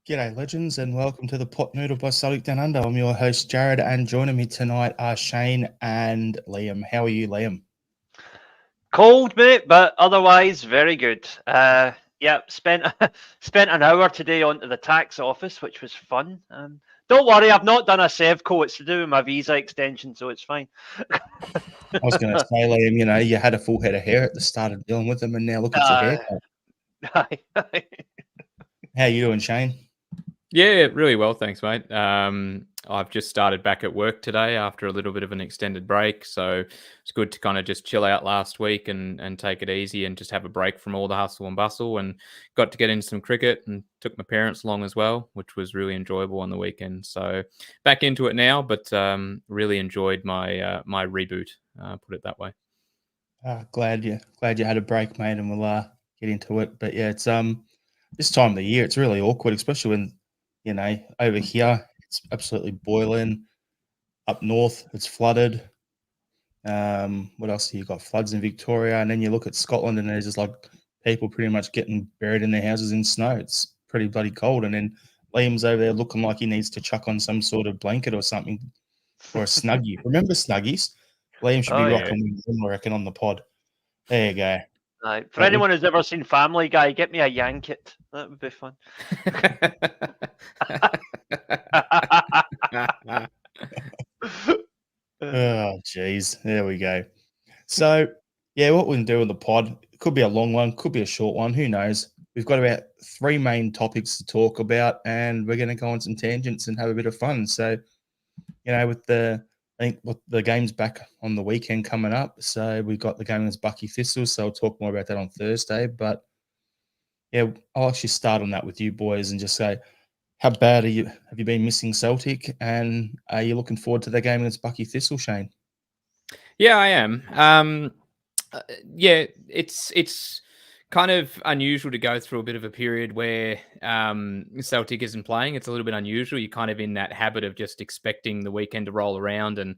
G'day, legends, and welcome to the Pot Noodle by Celtic Down Under. I'm your host, Jared, and joining me tonight are Shane and Liam. How are you, Liam? Cold, mate, but otherwise very good. Yeah, spent spent an hour today onto the tax office, which was fun. Don't worry, I've not done a Sevco. It's to do with my visa extension, so it's fine. I was going to say, Liam, you had a full head of hair at the start of dealing with them, and now look at your uh, haircut. aye. How you doing, Shane? Yeah, really well, thanks, mate. I've just started back at work today after a little bit of an extended break, so it's good to kind of just chill out last week and take it easy and just have a break from all the hustle and bustle. And got to get into some cricket and took my parents along as well, which was really enjoyable on the weekend. So back into it now, but really enjoyed my reboot. Put it that way. Glad you had a break, mate, and we'll get into it. But yeah, it's this time of the year, it's really awkward, especially when over here it's absolutely boiling. Up north, it's flooded. What else have you got? Floods in Victoria, and then you look at Scotland, and there's just like people pretty much getting buried in their houses in snow. It's pretty bloody cold, and then Liam's over there looking like he needs to chuck on some sort of blanket or something, or a snuggie. Remember snuggies? Liam should be Oh, yeah. rocking them, I reckon, on the pod. There you go. Aye. For anyone who's ever seen Family Guy, get me a Yankit. That would be fun. Oh, jeez. There we go. So, yeah, what we can do in the pod, it could be a long one, could be a short one. Who knows? We've got about 3 main topics to talk about, and we're going to go on some tangents and have a bit of fun. So, with I think what the game's back on the weekend coming up. So we've got the game against Bucky Thistle. So I'll talk more about that on Thursday. But yeah, I'll actually start on that with you boys and just say, how bad are you? Have you been missing Celtic? And are you looking forward to the game against Bucky Thistle, Shane? Yeah, I am. Yeah, it's kind of unusual to go through a bit of a period where Celtic isn't playing. It's a little bit unusual. You're kind of in that habit of just expecting the weekend to roll around. And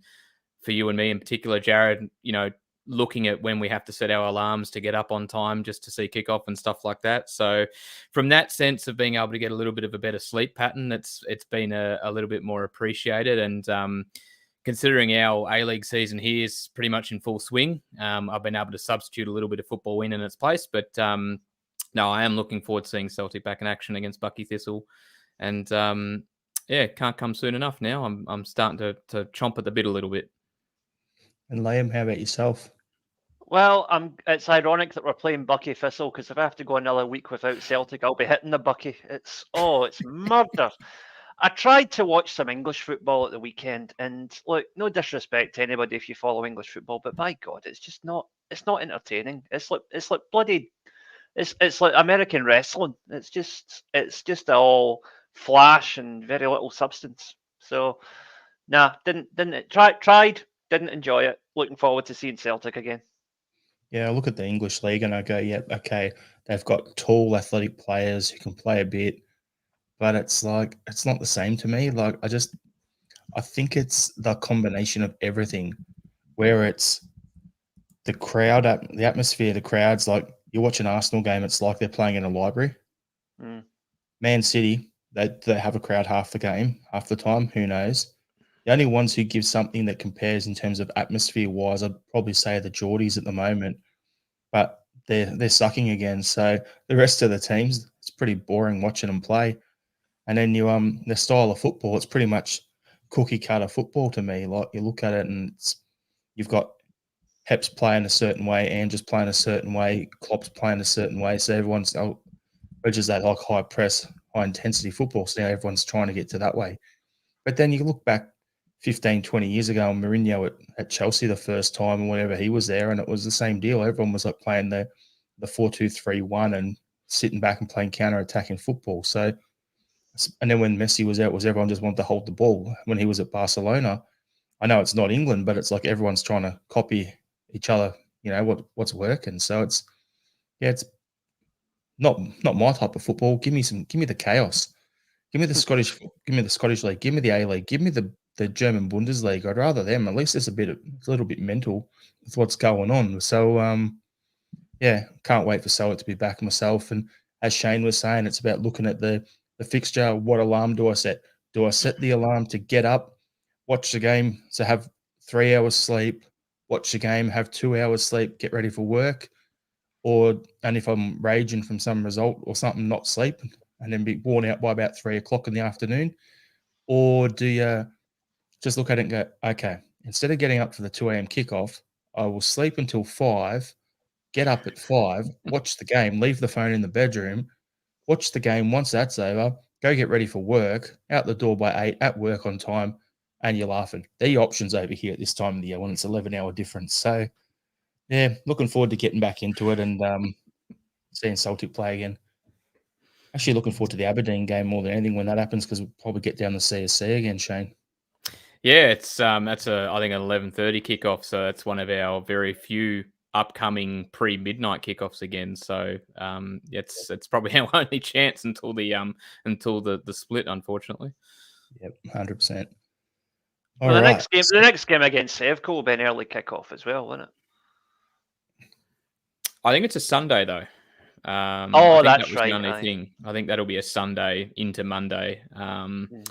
for you and me in particular, Jared, looking at when we have to set our alarms to get up on time just to see kickoff and stuff like that. So from that sense of being able to get a little bit of a better sleep pattern, it's been a little bit more appreciated. And considering our A-League season here is pretty much in full swing, I've been able to substitute a little bit of football in its place. But no, I am looking forward to seeing Celtic back in action against Bucky Thistle. And yeah, can't come soon enough now. I'm starting to chomp at the bit a little bit. And Liam, how about yourself? Well, it's ironic that we're playing Bucky Thistle because if I have to go another week without Celtic, I'll be hitting the Bucky. It's murder. I tried to watch some English football at the weekend, and look, no disrespect to anybody if you follow English football, but by God, it's just not. It's not entertaining. It's like bloody. It's like American wrestling. It's just all flash and very little substance. So, nah, tried, didn't enjoy it. Looking forward to seeing Celtic again. Yeah, I look at the English league and I go, yep, okay, they've got tall, athletic players who can play a bit, but it's like it's not the same to me. Like I think it's the combination of everything, where it's the crowd, the atmosphere, the crowds. Like you watch an Arsenal game, it's like they're playing in a library. Mm. Man City, they have a crowd half the game, half the time. Who knows? The only ones who give something that compares in terms of atmosphere wise, I'd probably say the Geordies at the moment, but they're sucking again. So the rest of the teams, it's pretty boring watching them play. And then the style of football, it's pretty much cookie cutter football to me. Like you look at it and you've got Pep's playing a certain way, Andrew's playing a certain way, Klopp's playing a certain way. So everyone's which is that like high press, high intensity football. So now everyone's trying to get to that way. But then you look back 15, 20 years ago and Mourinho at Chelsea the first time and whenever he was there, and it was the same deal. Everyone was like playing the 4-2-3-1 and sitting back and playing counter-attacking football. So, and then when Messi was out, everyone just wanted to hold the ball. When he was at Barcelona, I know it's not England, but it's like everyone's trying to copy each other, what's working. So it's not my type of football. Give me the chaos. Give me the Scottish League. Give me the A-League. Give me the German Bundesliga. I'd rather them. At least it's a little bit mental with what's going on. So yeah, can't wait for Celtic to be back myself. And as Shane was saying, it's about looking at the the fixture, what alarm do I set? Do I set the alarm to get up, watch the game, so have 3 hours sleep, watch the game, have 2 hours sleep, get ready for work? And if I'm raging from some result or something, not sleep, and then be worn out by about 3 o'clock in the afternoon? Or do you just look at it and go, okay, instead of getting up for the 2 a.m. kickoff, I will sleep until 5, get up at 5, watch the game, leave the phone in the bedroom, watch the game. Once that's over, go get ready for work, out the door by 8, at work on time, and you're laughing. They're your options over here at this time of the year when it's 11-hour difference. So, yeah, looking forward to getting back into it and seeing Celtic play again. Actually, looking forward to the Aberdeen game more than anything when that happens, because we'll probably get down the CSC again, Shane. Yeah, it's that's I think an 11:30 kickoff, so that's one of our very few upcoming pre-midnight kickoffs again. So it's probably our only chance until the split, unfortunately. Yep, 100%. Well, the next game against Sevco will be an early kickoff as well, won't it? I think it's a Sunday though. That's right. The only thing. I think that'll be a Sunday into Monday, and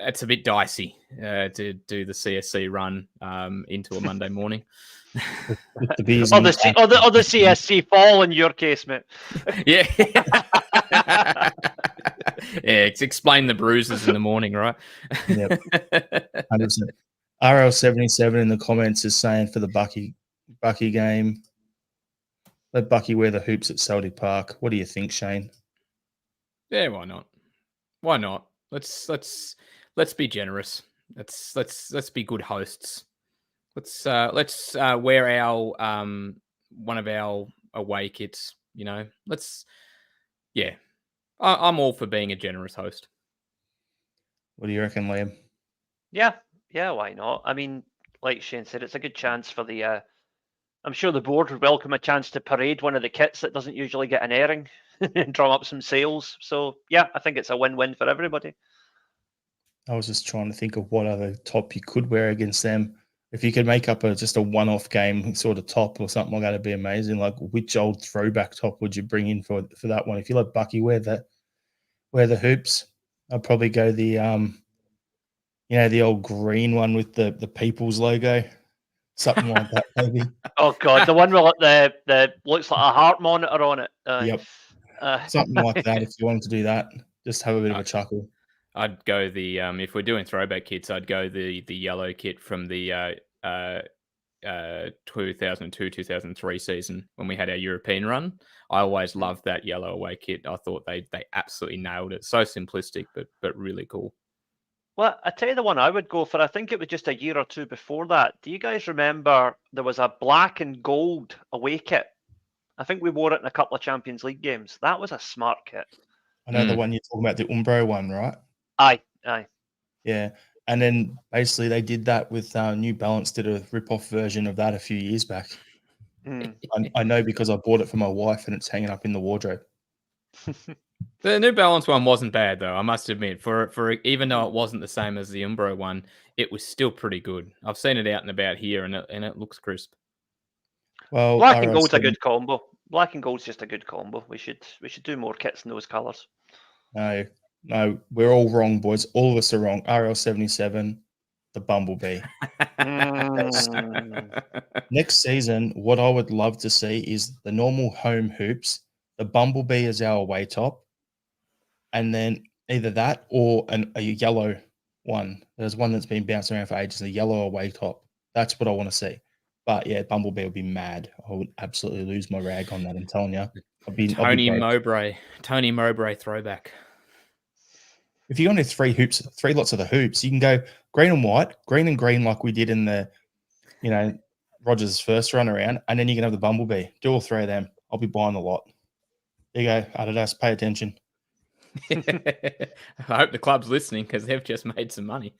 it's a bit dicey to do the CSC run into a Monday morning. Or the CSC fall in your case, mate. Yeah. Yeah, explain the bruises in the morning, right? Yep. 100%. RL77 in the comments is saying for the Bucky game, let Bucky wear the hoops at Celtic Park. What do you think, Shane? Yeah, why not? Why not? Let's be generous. Let's be good hosts. Let's wear our one of our away kits. You know, yeah. I'm all for being a generous host. What do you reckon, Liam? Yeah, why not? I mean, like Shane said, it's a good chance for the. I'm sure the board would welcome a chance to parade one of the kits that doesn't usually get an airing and drum up some sales. So yeah, I think it's a win-win for everybody. I was just trying to think of what other top you could wear against them. If you could make up just a one-off game sort of top or something like that, it'd be amazing. Like, which old throwback top would you bring in for that one? If you let Bucky wear the hoops, I'd probably go the the old green one with the People's logo, something like that, maybe. Oh God, the one with the looks like a heart monitor on it. Yep, something like that. If you wanted to do that, just have a bit of a chuckle. I'd go the if we're doing throwback kits, I'd go the yellow kit from the 2002-2003 season when we had our European run. I always loved that yellow away kit. I thought they absolutely nailed it. So simplistic, but really cool. Well, I tell you the one I would go for. I think it was just a year or two before that. Do you guys remember there was a black and gold away kit? I think we wore it in a couple of Champions League games. That was a smart kit. I know the one you're talking about, the Umbro one, right? Aye. Yeah. And then basically they did that with New Balance, did a rip-off version of that a few years back. I know because I bought it for my wife and it's hanging up in the wardrobe. The New Balance one wasn't bad though, I must admit. For even though it wasn't the same as the Umbro one, it was still pretty good. I've seen it out and about here, and it looks crisp. Well, black and gold's a good combo. Black and gold's just a good combo. We should do more kits in those colours. No, we're all wrong, boys. All of us are wrong. RL77, the Bumblebee. Next season, what I would love to see is the normal home hoops. The Bumblebee is our away top. And then either that or a yellow one. There's one that's been bouncing around for ages, a yellow away top. That's what I want to see. But yeah, Bumblebee would be mad. I would absolutely lose my rag on that, I'm telling you. Tony Mowbray throwback. If you're going to three lots of the hoops, you can go green and white, green and green like we did in the, Rogers' first run around, and then you can have the Bumblebee. Do all three of them. I'll be buying a lot. There you go, Adidas. Pay attention. I hope the club's listening because they've just made some money.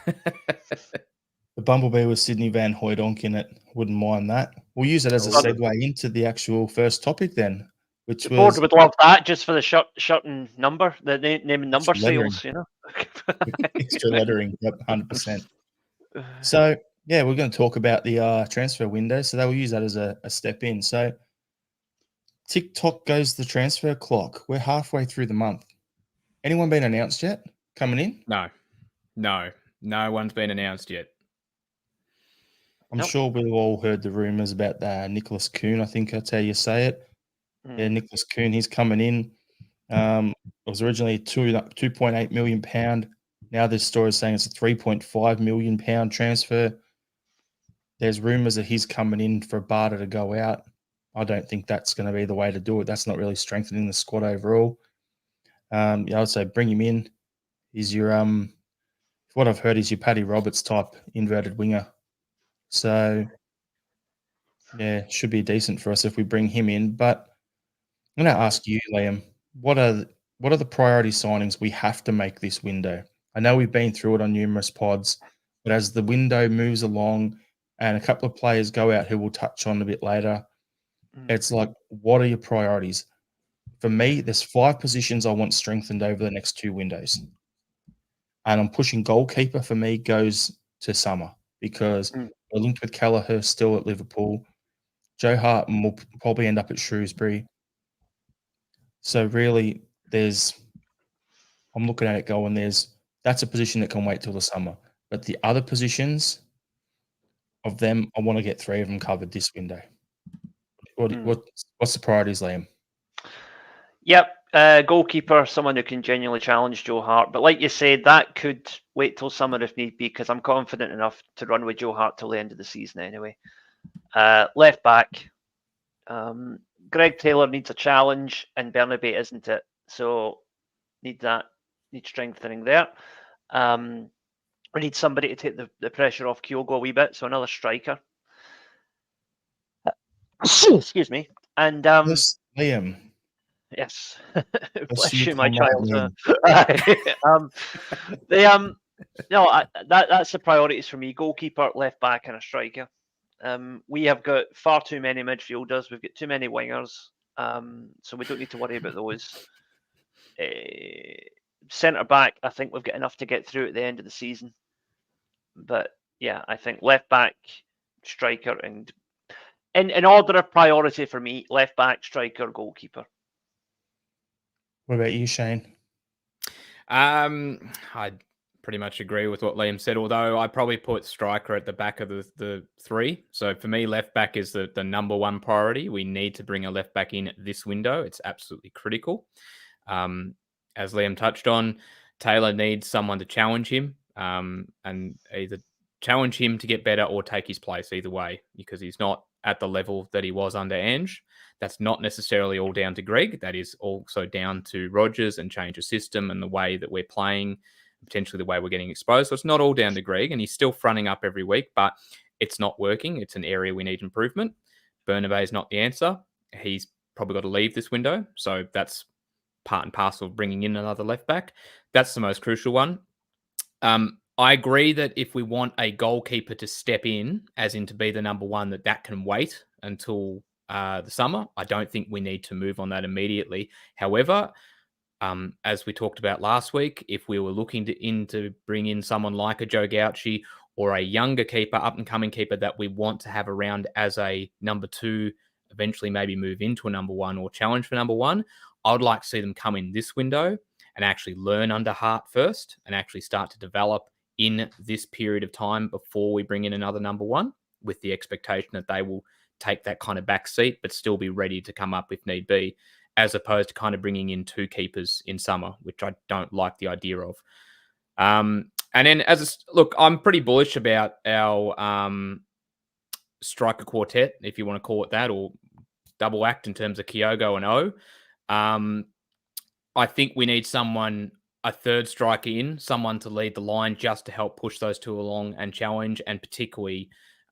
The Bumblebee with Sydney Van Hooydonk in it. Wouldn't mind that. We'll use it as a segue into the actual first topic then, which the board would love that just for the shirt and number, the name and number sales, Extra lettering, yep, 100%. So, yeah, we're going to talk about the transfer window. So they will use that as a step in. So TikTok goes the transfer clock. We're halfway through the month. Anyone been announced yet coming in? No one's been announced yet. I'm sure we've all heard the rumours about Nicholas Kuhn. I think that's how you say it. Yeah, Nicholas Kuhn, he's coming in. It was originally £2.8 million. Now this story is saying it's a £3.5 million transfer. There's rumours that he's coming in for Barter to go out. I don't think that's going to be the way to do it. That's not really strengthening the squad overall. I would say bring him in. He's your what I've heard is your Paddy Roberts type inverted winger. So yeah, should be decent for us if we bring him in. But I'm going to ask you, Liam, what are the priority signings we have to make this window? I know we've been through it on numerous pods, but as the window moves along and a couple of players go out who we'll touch on a bit later, it's like, what are your priorities? For me, there's 5 positions I want strengthened over the next 2 windows. And I'm pushing goalkeeper for me goes to summer because we're linked with Kelleher still at Liverpool. Joe Hart will probably end up at Shrewsbury. So really, I'm looking at it going, that's a position that can wait till the summer. But the other positions of them, I want to get 3 of them covered this window. What's the priorities, Liam? Yep. Goalkeeper, someone who can genuinely challenge Joe Hart. But like you said, that could wait till summer if need be, because I'm confident enough to run with Joe Hart till the end of the season anyway. Left back, Greg Taylor needs a challenge, and Bernabei isn't it? So need strengthening there. We need somebody to take the pressure off Kyogo a wee bit, so another striker. Excuse me. And Yes, Liam. Yes. Bless you, you, my comrade child. That's the priorities for me: goalkeeper, left back, and a striker. We have got far too many midfielders. We've got too many wingers, so we don't need to worry about those. Centre back, I think we've got enough to get through at the end of the season. But yeah, I think left back, striker, and in order of priority for me, left back, striker, goalkeeper. What about you, Shane? I pretty much agree with what Liam said, although I probably put striker at the back of the 3. So for me, left back is the number 1 priority. We need to bring a left back in this window. It's absolutely critical. As Liam touched on, Taylor needs someone to challenge him and either challenge him to get better or take his place either way, because he's not at the level that he was under Ange. That's not necessarily all down to Greg. That is also down to Rodgers and change of system and the way that we're playing, potentially the way we're getting exposed. So it's not all down to Greg, and he's still fronting up every week, but it's not working. It's an area we need improvement. Bernabei is not the answer. He's probably got to leave this window. So that's part and parcel of bringing in another left back. That's the most crucial one. I agree that if we want a goalkeeper to step in, as in to be the number 1, that can wait until the summer. I don't think we need to move on that immediately. However, as we talked about last week, if we were looking to bring in someone like a Joe Gauci or a younger keeper, up-and-coming keeper that we want to have around as a number 2, eventually maybe move into a number 1 or challenge for number 1, I would like to see them come in this window and actually learn under Hart first and actually start to develop in this period of time before we bring in another number 1, with the expectation that they will take that kind of back seat but still be ready to come up if need be, as opposed to kind of bringing in 2 keepers in summer, which I don't like the idea of. And then look, I'm pretty bullish about our striker quartet, if you want to call it that, or double act in terms of Kyogo and O. I think we need a third striker in, someone to lead the line just to help push those 2 along and challenge, and particularly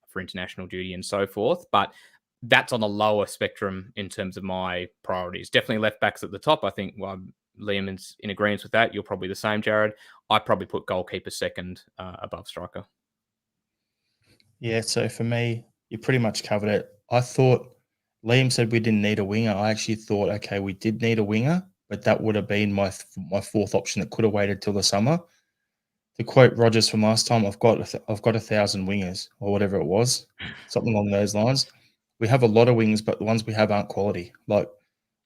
for international duty and so forth. But that's on the lower spectrum in terms of my priorities. Definitely left backs at the top. I think Liam is in agreement with that. You're probably the same, Jared. I probably put goalkeeper second above striker. Yeah, so for me, you pretty much covered it. I thought Liam said we didn't need a winger. I actually thought, okay, we did need a winger, but that would have been my 4th option that could have waited till the summer. To quote Rodgers from last time, I've got 1,000 wingers or whatever it was, something along those lines. We have a lot of wings, but the ones we have aren't quality. Like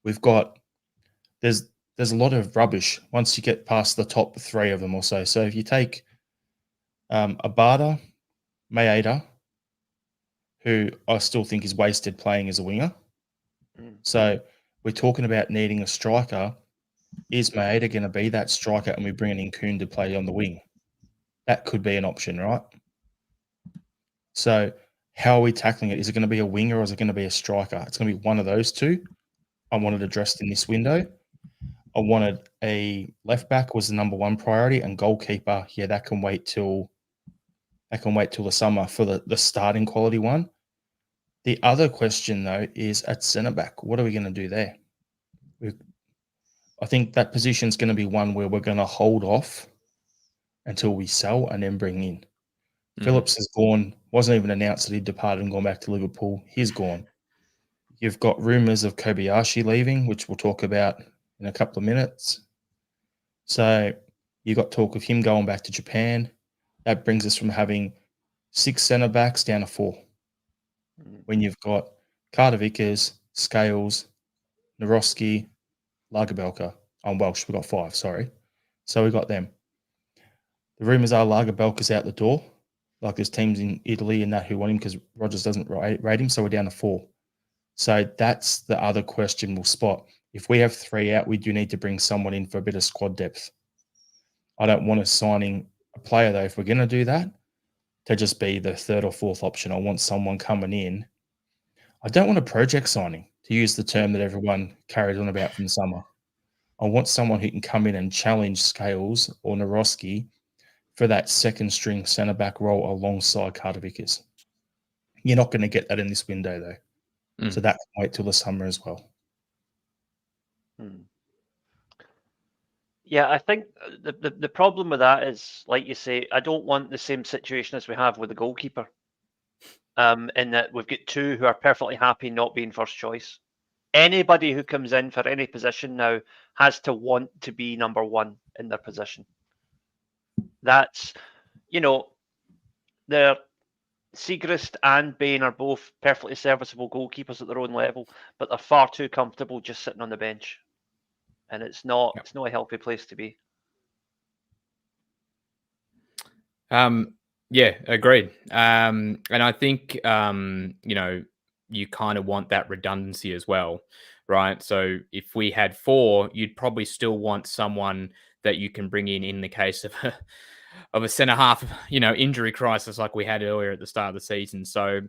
there's a lot of rubbish once you get past the top 3 of them or so. So if you take Abada, Maeda, who I still think is wasted playing as a winger. So we're talking about needing a striker. Is Maeda going to be that striker and we bring in Kuhn to play on the wing? That could be an option, right? So how are we tackling it? Is it going to be a winger or is it going to be a striker? It's going to be one of those two. I wanted addressed in this window. I wanted a left back was the number 1 priority, and goalkeeper, yeah, that can wait till the summer for the starting quality one. The other question though is at centre back. What are we going to do there? I think that position is going to be one where we're going to hold off until we sell and then bring in. Phillips is gone. Wasn't even announced that he'd departed and gone back to Liverpool. He's gone. You've got rumours of Kobayashi leaving, which we'll talk about in a couple of minutes. So you got talk of him going back to Japan. That brings us from having 6 centre backs down to 4. When you've got Carter Vickers, Scales, Naroski, Lagerbelka. I'm Welsh. We've got 5, sorry. So we got them. The rumours are Lagerbelka's out the door. Like there's teams in Italy and that who want him because Rodgers doesn't rate him. So we're down to 4. So that's the other question we'll spot. If we have 3 out, we do need to bring someone in for a bit of squad depth. I don't want us signing a player, though, if we're going to do that, to just be the 3rd or 4th option. I want someone coming in. I don't want a project signing, to use the term that everyone carries on about from the summer. I want someone who can come in and challenge Scales or Naroski for that second string centre back role alongside Carter Vickers. You're not going to get that in this window, though. So that can wait till the summer as well. Yeah, I think the problem with that is, like you say, I don't want the same situation as we have with the goalkeeper. In that we've got 2 who are perfectly happy not being first choice. Anybody who comes in for any position now has to want to be number 1 in their position. That's, they're Siegrist and Bain are both perfectly serviceable goalkeepers at their own level, but they're far too comfortable just sitting on the bench. And it's not a healthy place to be. Yeah, agreed. And I think, you kind of want that redundancy as well, right? So if we had 4, you'd probably still want someone that you can bring in the case of a centre half, injury crisis like we had earlier at the start of the season. So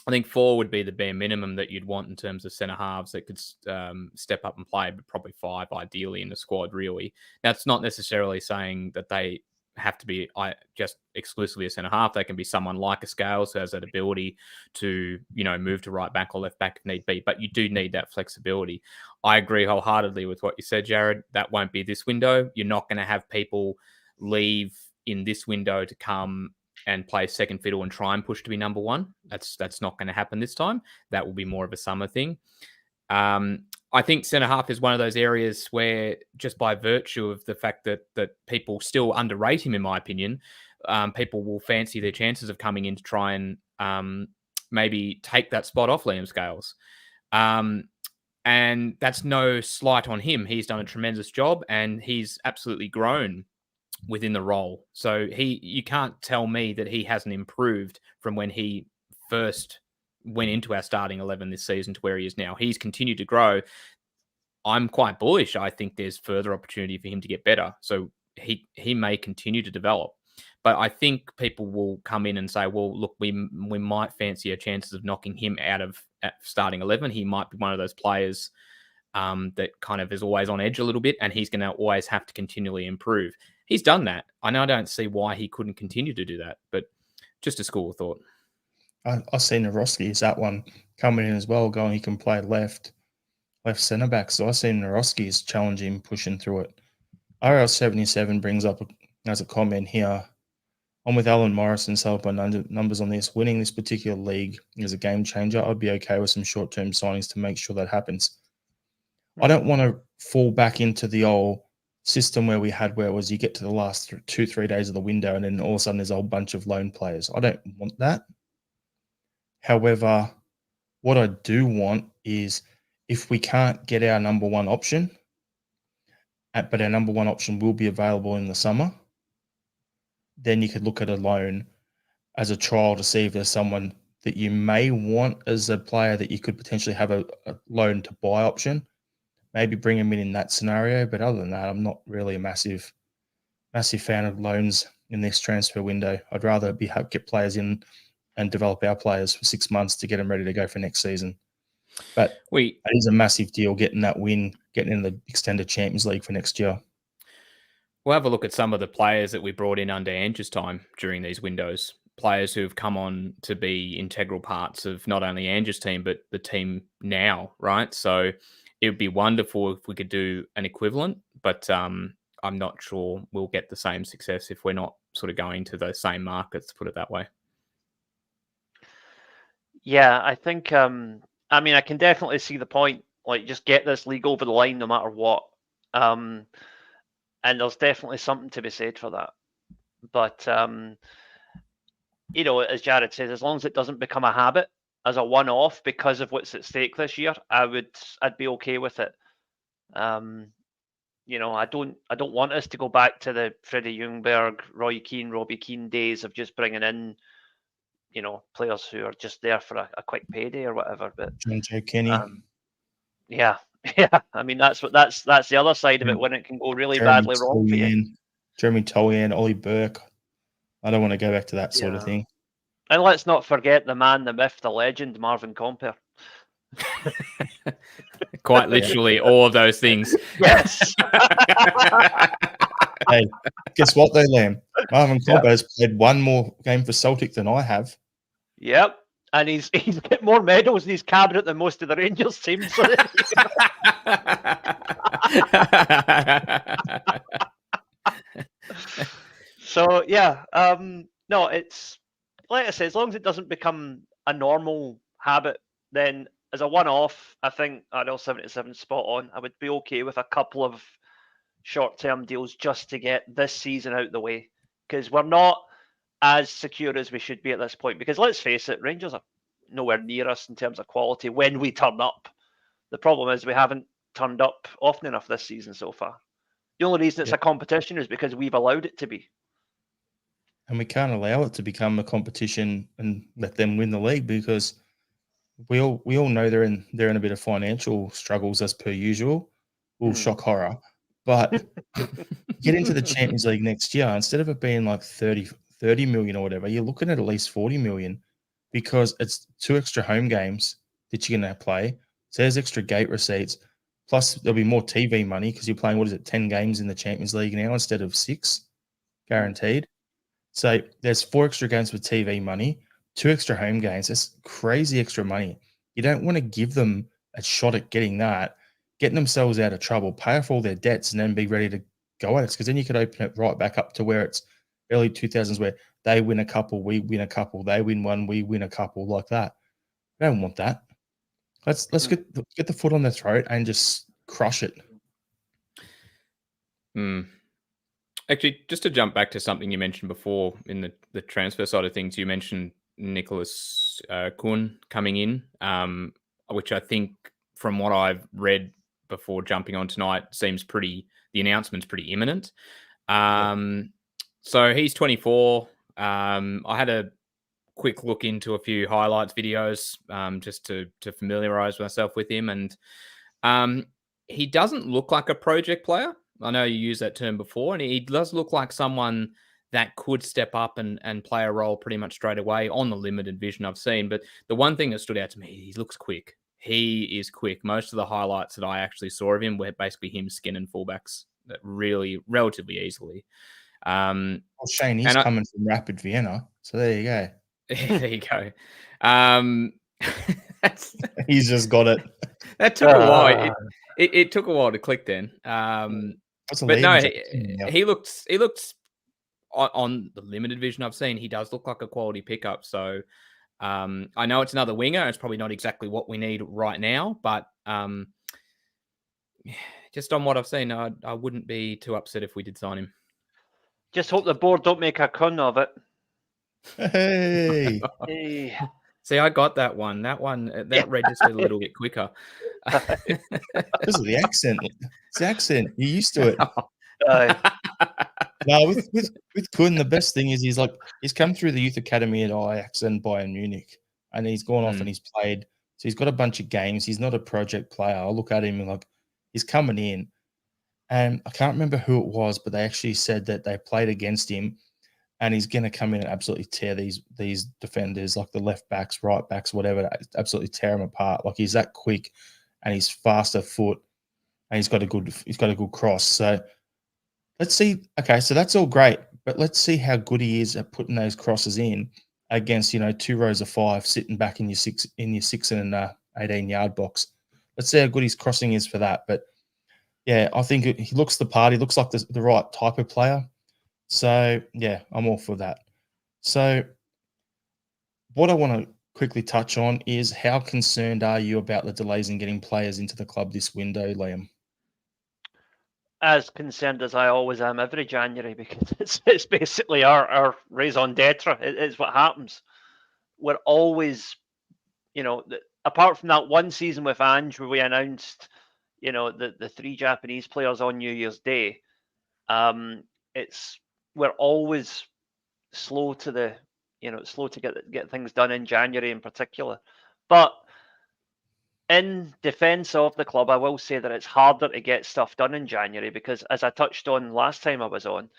I think 4 would be the bare minimum that you'd want in terms of centre halves that could step up and play, but probably 5 ideally in the squad, really. That's not necessarily saying that they have to be just exclusively a centre half. They can be someone like a Scales who has that ability to, move to right back or left back if need be. But you do need that flexibility. I agree wholeheartedly with what you said, Jared. That won't be this window. You're not going to have people leave in this window to come and play second fiddle and try and push to be number 1. That's not going to happen this time. That will be more of a summer thing. I think centre half is one of those areas where, just by virtue of the fact that people still underrate him, in my opinion, people will fancy their chances of coming in to try and maybe take that spot off Liam Scales. And that's no slight on him. He's done a tremendous job and he's absolutely grown within the role. So you can't tell me that he hasn't improved from when he first went into our starting 11 this season to where he is now. He's continued to grow. I'm quite bullish. I think there's further opportunity for him to get better. So he may continue to develop. But I think people will come in and say, well, look, we might fancy our chances of knocking him out of starting 11. He might be one of those players that kind of is always on edge a little bit, and he's going to always have to continually improve. He's done that. I don't see why he couldn't continue to do that, but just a school of thought. I see Naroski as that one coming in as well, going he can play left centre back. So I see Naroski as challenging, pushing through it. RL77 brings up as a comment here. I'm with Alan Morrison, so up my numbers on this. Winning this particular league is a game changer. I'd be okay with some short-term signings to make sure that happens. I don't want to fall back into the old system where it was you get to the last 2-3 days of the window and then all of a sudden there's a whole bunch of loan players. I don't want that. However, what I do want is if we can't get our number one option, but our number one option will be available in the summer, then you could look at a loan as a trial to see if there's someone that you may want as a player that you could potentially have a loan to buy option. Maybe bring him in that scenario. But other than that, I'm not really a massive fan of loans in this transfer window. I'd rather get players in and develop our players for 6 months to get them ready to go for next season. But it is a massive deal getting that win, getting in the extended Champions League for next year. We'll have a look at some of the players that we brought in under Ange's time during these windows. Players who've come on to be integral parts of not only Ange's team, but the team now, right? So it would be wonderful if we could do an equivalent, but I'm not sure we'll get the same success if we're not sort of going to those same markets, to put it that way. Yeah, I think, I mean, I can definitely see the point. Like, just get this league over the line no matter what. And there's definitely something to be said for that. But, you know, as Jared says, as long as it doesn't become a habit as a one-off because of what's at stake this year, I'd be okay with it. You know, I don't want us to go back to the Freddie Ljungberg, Roy Keane, Robbie Keane days of just bringing in, you know, players who are just there for a quick payday or whatever. But John Joe Kenny. Yeah. I mean, that's the other side of it when it can go really badly wrong for you. Jeremy Tolyan, Ollie Burke. I don't want to go back to that sort of thing. And let's not forget the man, the myth, the legend, Marvin Compere. Quite literally all of those things. Yes. Hey, guess what though, Lamb? Marvin Compere's played one more game for Celtic than I have. Yep. And he's got more medals in his cabinet than most of the Rangers teams. So yeah, no, it's like I say, as long as it doesn't become a normal habit, then as a one-off, I think I know 77 spot on. I would be okay with a couple of short-term deals just to get this season out the way, because we're not as secure as we should be at this point. Because let's face it, Rangers are nowhere near us in terms of quality when we turn up. The problem is we haven't turned up often enough this season so far. The only reason it's a competition is because we've allowed it to be. And we can't allow it to become a competition and let them win the league, because we all know they're in a bit of financial struggles as per usual. Shock horror. But get into the Champions League next year, instead of it being like 30 million or whatever, you're looking at least 40 million, because it's 2 extra home games that you're going to play. So there's extra gate receipts. Plus, there'll be more TV money because you're playing, 10 games in the Champions League now instead of 6, guaranteed. So there's 4 extra games with TV money, 2 extra home games. That's crazy extra money. You don't want to give them a shot at getting themselves out of trouble, pay off all their debts, and then be ready to go at it. Because then you could open it right back up to where it's early 2000s, where they win a couple, we win a couple, they win one, we win a couple, like that. I don't want that. Let's get the foot on their throat and just crush it. Actually, just to jump back to something you mentioned before in the transfer side of things, you mentioned Nicholas Kuhn coming in, which I think from what I've read before jumping on tonight the announcement's pretty imminent. So he's 24. I had a quick look into a few highlights videos just to familiarize myself with him. And he doesn't look like a project player. I know you used that term before, and he does look like someone that could step up and play a role pretty much straight away on the limited vision I've seen. But the one thing that stood out to me, he looks quick. He is quick. Most of the highlights that I actually saw of him were basically him skinning fullbacks relatively easily. Shane, he's coming from Rapid Vienna, so there you go. There you go. He's just got it. That took a while. It took a while to click then. But no, he looks on the limited vision I've seen, he does look like a quality pickup. So I know it's another winger. It's probably not exactly what we need right now, but just on what I've seen, I wouldn't be too upset if we did sign him. Just hope the board don't make a con of it. Hey. See, I got that one. That registered a little bit quicker. Because of the accent. It's the accent. You're used to it. No, with Kun, the best thing is he's come through the youth academy at Ajax and Bayern Munich, and he's gone off and he's played. So he's got a bunch of games. He's not a project player. I look at him and like he's coming in, and I can't remember who it was, but they actually said that they played against him, and he's going to come in and absolutely tear these defenders, like the left backs, right backs, whatever, absolutely tear them apart. Like he's that quick, and he's faster foot, and he's got a good cross. So let's see. Okay, so that's all great, but let's see how good he is at putting those crosses in against 2 rows of 5 sitting back in your 6 and 18-yard box. Let's see how good his crossing is for that. But yeah, I think he looks the part. He looks like the right type of player. So yeah, I'm all for that. So what I want to quickly touch on is how concerned are you about the delays in getting players into the club this window, Liam? As concerned as I always am every January, because it's basically our raison d'etre. It's what happens. We're always, apart from that one season with Ange where we announced, the 3 Japanese players on New Year's Day, we're always slow to get things done in January in particular. But in defence of the club, I will say that it's harder to get stuff done in January because, as I touched on last time I was on,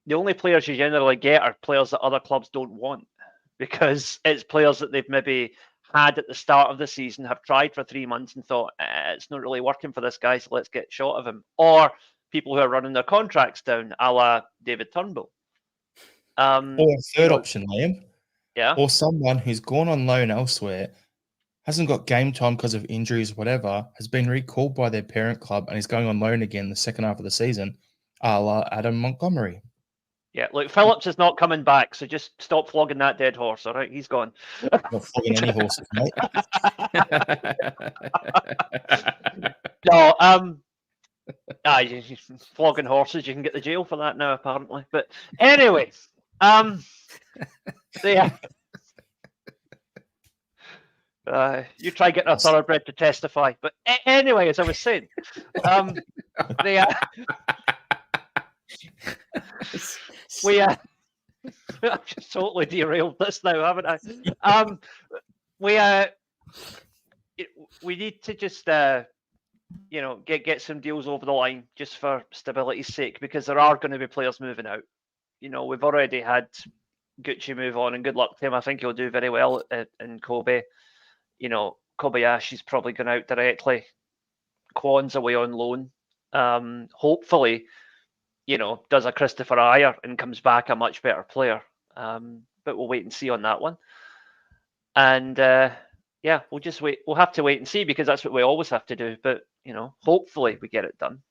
the only players you generally get are players that other clubs don't want, because it's players that they've maybe had at the start of the season, have tried for 3 months and thought, it's not really working for this guy, so let's get shot of him. Or people who are running their contracts down, a la David Turnbull. Or a third option, Liam. Yeah. Or someone who's gone on loan elsewhere, hasn't got game time because of injuries, whatever, has been recalled by their parent club and is going on loan again the second half of the season, a la Adam Montgomery. Yeah, look, Phillips is not coming back, so just stop flogging that dead horse, all right? He's gone. Not flogging any horses, mate. No, flogging horses, you can get the jail for that now, apparently. But anyway, yeah. You try getting a thoroughbred to testify. But anyway, as I was saying, I've just totally derailed this now, haven't I? We need to just get some deals over the line just for stability's sake, because there are going to be players moving out. We've already had Gucci move on, and good luck to him. I think he'll do very well in Kobe. Kobayashi's probably gone out directly. Kwon's away on loan. Hopefully, does a Christopher Ayer and comes back a much better player. But we'll wait and see on that one. And we'll just wait. We'll have to wait and see, because that's what we always have to do. But hopefully we get it done.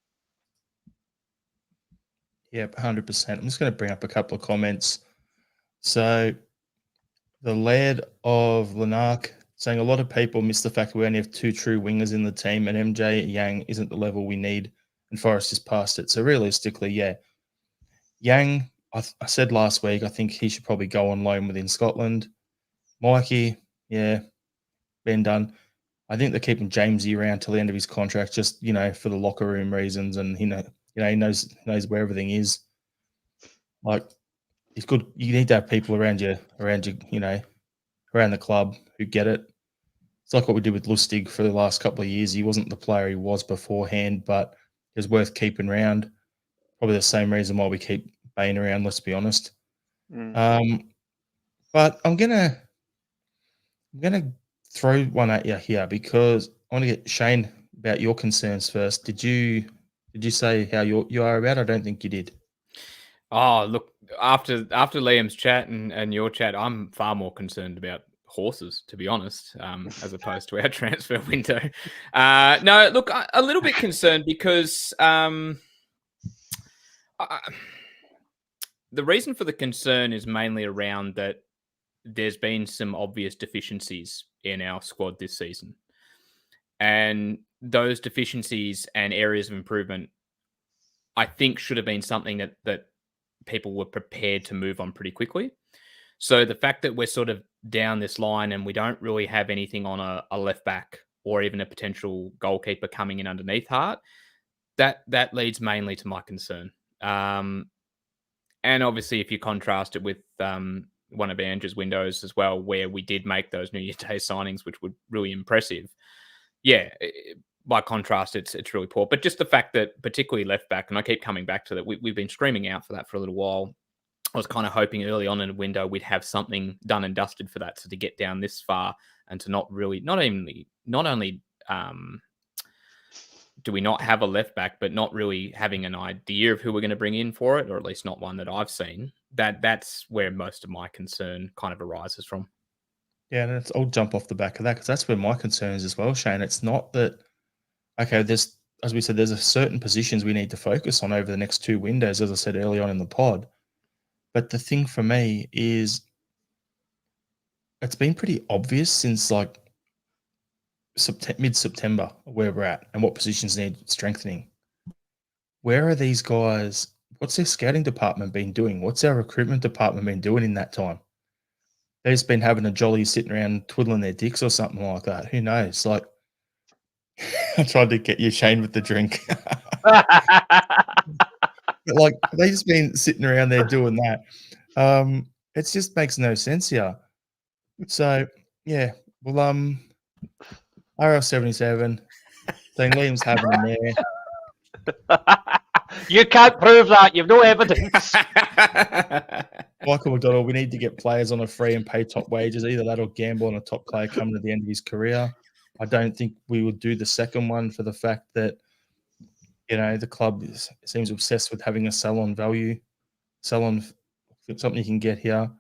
Yep, 100%. I'm just going to bring up a couple of comments. So the Laird of Lanark saying a lot of people miss the fact we only have 2 true wingers in the team, and MJ Yang isn't the level we need, and Forrest is past it. So realistically, yeah, Yang, I said last week, I think he should probably go on loan within Scotland. Mikey, yeah, been done. I think they're keeping Jamesy around till the end of his contract, just for the locker room reasons, and he knows where everything is. Like, it's good. You need to have people around you, around the club who get it. It's like what we did with Lustig for the last couple of years. He wasn't the player he was beforehand, but it was worth keeping around. Probably the same reason why we keep Bain around, let's be honest. But I'm gonna throw one at you here, because I want to get Shane about your concerns first. Did you say how you are about? I don't think you did. Oh, look, after Liam's chat and your chat, I'm far more concerned about horses, to be honest, as opposed to our transfer window. No, look, a little bit concerned because the reason for the concern is mainly around that there's been some obvious deficiencies in our squad this season. And those deficiencies and areas of improvement, I think, should have been something that people were prepared to move on pretty quickly. So the fact that we're sort of down this line and we don't really have anything on a left back or even a potential goalkeeper coming in underneath Hart, that leads mainly to my concern. And obviously, if you contrast it with one of Andrew's windows as well, where we did make those New Year's Day signings, which were really impressive. Yeah, by contrast, it's really poor. But just the fact that, particularly left back, and I keep coming back to that, we've been screaming out for that for a little while. I was kind of hoping early on in a window we'd have something done and dusted for that. So to get down this far and to not only do we not have a left back, but not really having an idea of who we're going to bring in for it, or at least not one that I've seen, that's where most of my concern kind of arises from. Yeah, and I'll jump off the back of that because that's where my concern is as well, Shane. It's not that, okay, as we said, there's a certain positions we need to focus on over the next 2 windows, as I said early on in the pod. But the thing for me is it's been pretty obvious since like mid-September where we're at and what positions need strengthening. Where are these guys? What's their scouting department been doing? What's our recruitment department been doing in that time? They've just been having a jolly sitting around twiddling their dicks or something like that. Who knows? Like, I tried to get you, Shane, with the drink. Like, they just been sitting around there doing that. It just makes no sense here. So, yeah. Well, RL77, Dean Liam's having them there. You can't prove that. You've no evidence. Michael McDonald, we need to get players on a free and pay top wages. Either that or gamble on a top player coming to the end of his career. I don't think we would do the second one for the fact that, the club seems obsessed with having a sell-on value, sell-on something you can get here.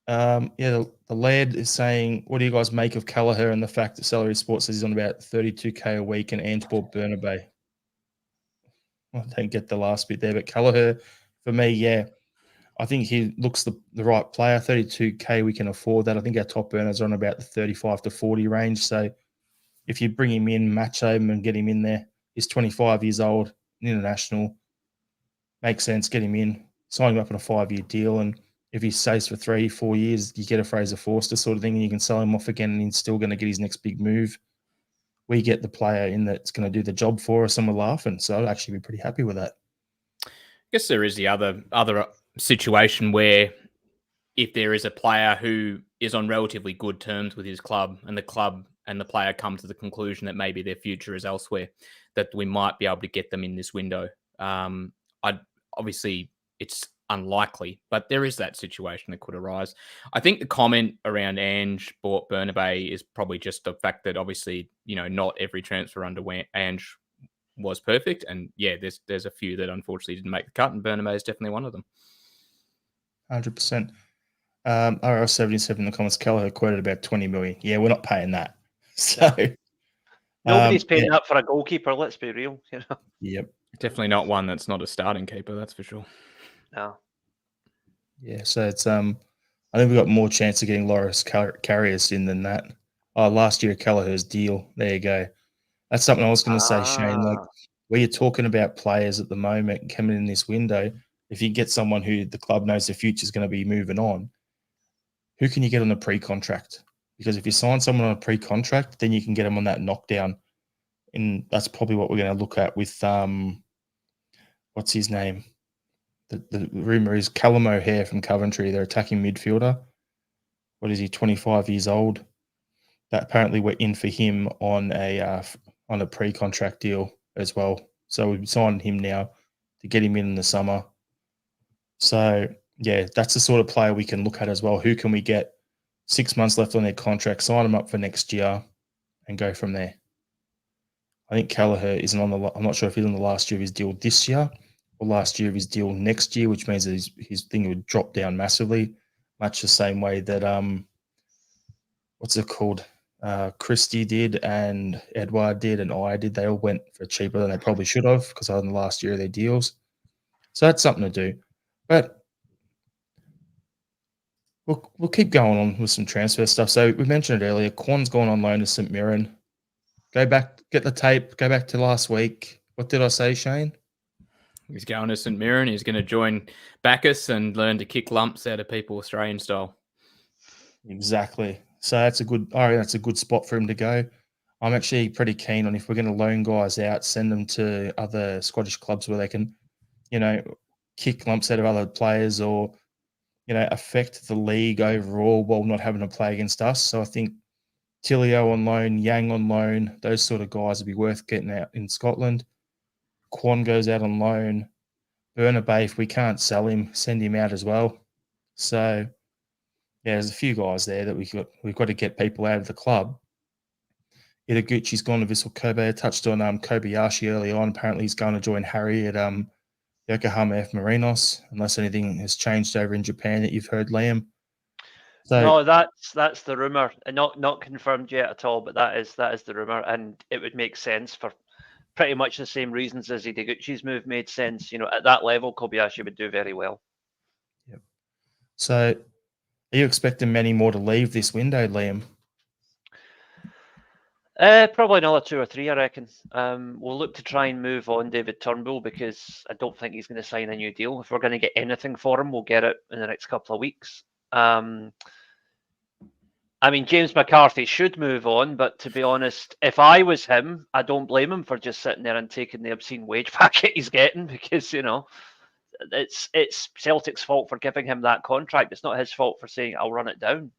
The lad is saying, what do you guys make of Kelleher and the fact that Salary Sports says he's on about $32K a week and Ange bought Bernabé? I don't get the last bit there, but Kelleher, for me, yeah, I think he looks the right player. 32K, we can afford that. I think our top earners are on about the 35 to 40 range. So if you bring him in, match him and get him in there, he's 25 years old, international, makes sense, get him in, sign him up on a 5-year deal, and if he stays for 3-4 years, you get a Fraser Forster sort of thing, and you can sell him off again, and he's still going to get his next big move. We get the player in that's going to do the job for us, and we're laughing. So I'd actually be pretty happy with that. I guess there is the other situation where if there is a player who is on relatively good terms with his club and the player come to the conclusion that maybe their future is elsewhere, that we might be able to get them in this window. Obviously, it's unlikely, but there is that situation that could arise. I think the comment around Ange bought Bernabé is probably just the fact that obviously, not every transfer under Ange was perfect. And yeah, there's a few that unfortunately didn't make the cut, and Bernabé is definitely one of them. 100%. RL77 in the comments, Kelleher quoted about 20 million. Yeah, we're not paying that. So nobody's paying that for a goalkeeper, let's be real. Yep. Definitely not one that's not a starting keeper, that's for sure. No. Yeah, so it's I think we've got more chance of getting Loris Karius in than that. Last year Kelleher's deal. There you go. That's something I was going to say, Shane. Like, where you're talking about players at the moment coming in this window, if you get someone who the club knows the future is going to be moving on, who can you get on a pre-contract? Because if you sign someone on a pre-contract, then you can get them on that knockdown. And that's probably what we're going to look at with what's his name? The rumor is Callum O'Hare from Coventry, their attacking midfielder. What is he, 25 years old? That apparently we're in for him on a pre-contract deal as well. So we've signed him now to get him in the summer. So, yeah, that's the sort of player we can look at as well. Who can we get 6 months left on their contract, sign them up for next year, and go from there? I think Kelleher isn't I'm not sure if he's on the last year of his deal this year or last year of his deal next year, which means that his thing would drop down massively, much the same way that what's it called? Christie did and Edward did and I did. They all went for cheaper than they probably should have because they were in the last year of their deals. So that's something to do. But we'll keep going on with some transfer stuff. So we mentioned it earlier. Quan's gone on loan to St Mirren. Go back, get the tape, go back to last week. What did I say, Shane? He's going to St Mirren. He's going to join Bacchus and learn to kick lumps out of people Australian style. Exactly. So that's a good. I reckon that's a good spot for him to go. I'm actually pretty keen on if we're going to loan guys out, send them to other Scottish clubs where they can, you know, kick lumps out of other players or, affect the league overall while not having to play against us. So I think Tilio on loan, Yang on loan, those sort of guys would be worth getting out in Scotland. Quan goes out on loan. Burnaby, if we can't sell him, send him out as well. So yeah, there's a few guys there that we've got to get people out of the club. Itaguchi's gone to Vissel Kobe. I touched on Kobayashi early on. Apparently he's going to join Harry at Yokohama F. Marinos, unless anything has changed over in Japan that you've heard, Liam. So No, that's the rumor, and not confirmed yet at all. But that is the rumor, and it would make sense for pretty much the same reasons as Itaguchi's move made sense. At that level, Kobayashi would do very well. Yep. So, are you expecting many more to leave this window, Liam? Probably another 2 or 3, I reckon. We'll look to try and move on David Turnbull because I don't think he's going to sign a new deal. If we're going to get anything for him, we'll get it in the next couple of weeks. James McCarthy should move on, but to be honest, if I was him, I don't blame him for just sitting there and taking the obscene wage packet he's getting because, it's Celtic's fault for giving him that contract. It's not his fault for saying, I'll run it down,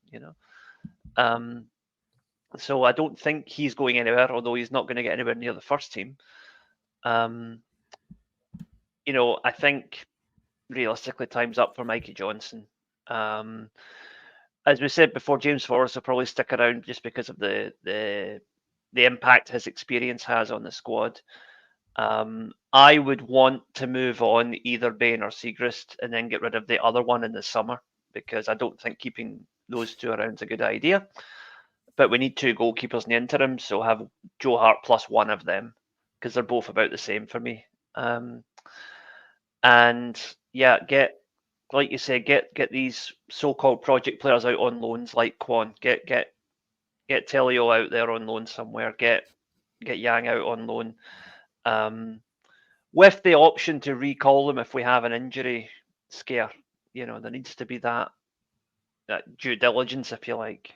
So I don't think he's going anywhere, although he's not going to get anywhere near the first team. I think realistically time's up for Mikey Johnson. As we said before, James Forrest will probably stick around just because of the impact his experience has on the squad. I would want to move on either Bain or Siegrist and then get rid of the other one in the summer because I don't think keeping those two around is a good idea. But we need 2 goalkeepers in the interim, so have Joe Hart plus one of them because they're both about the same for me. And yeah, like you say, get these so-called project players out on loans like Quan. Get Telio out there on loan somewhere. Get Yang out on loan. With the option to recall them if we have an injury scare. There needs to be that due diligence, if you like.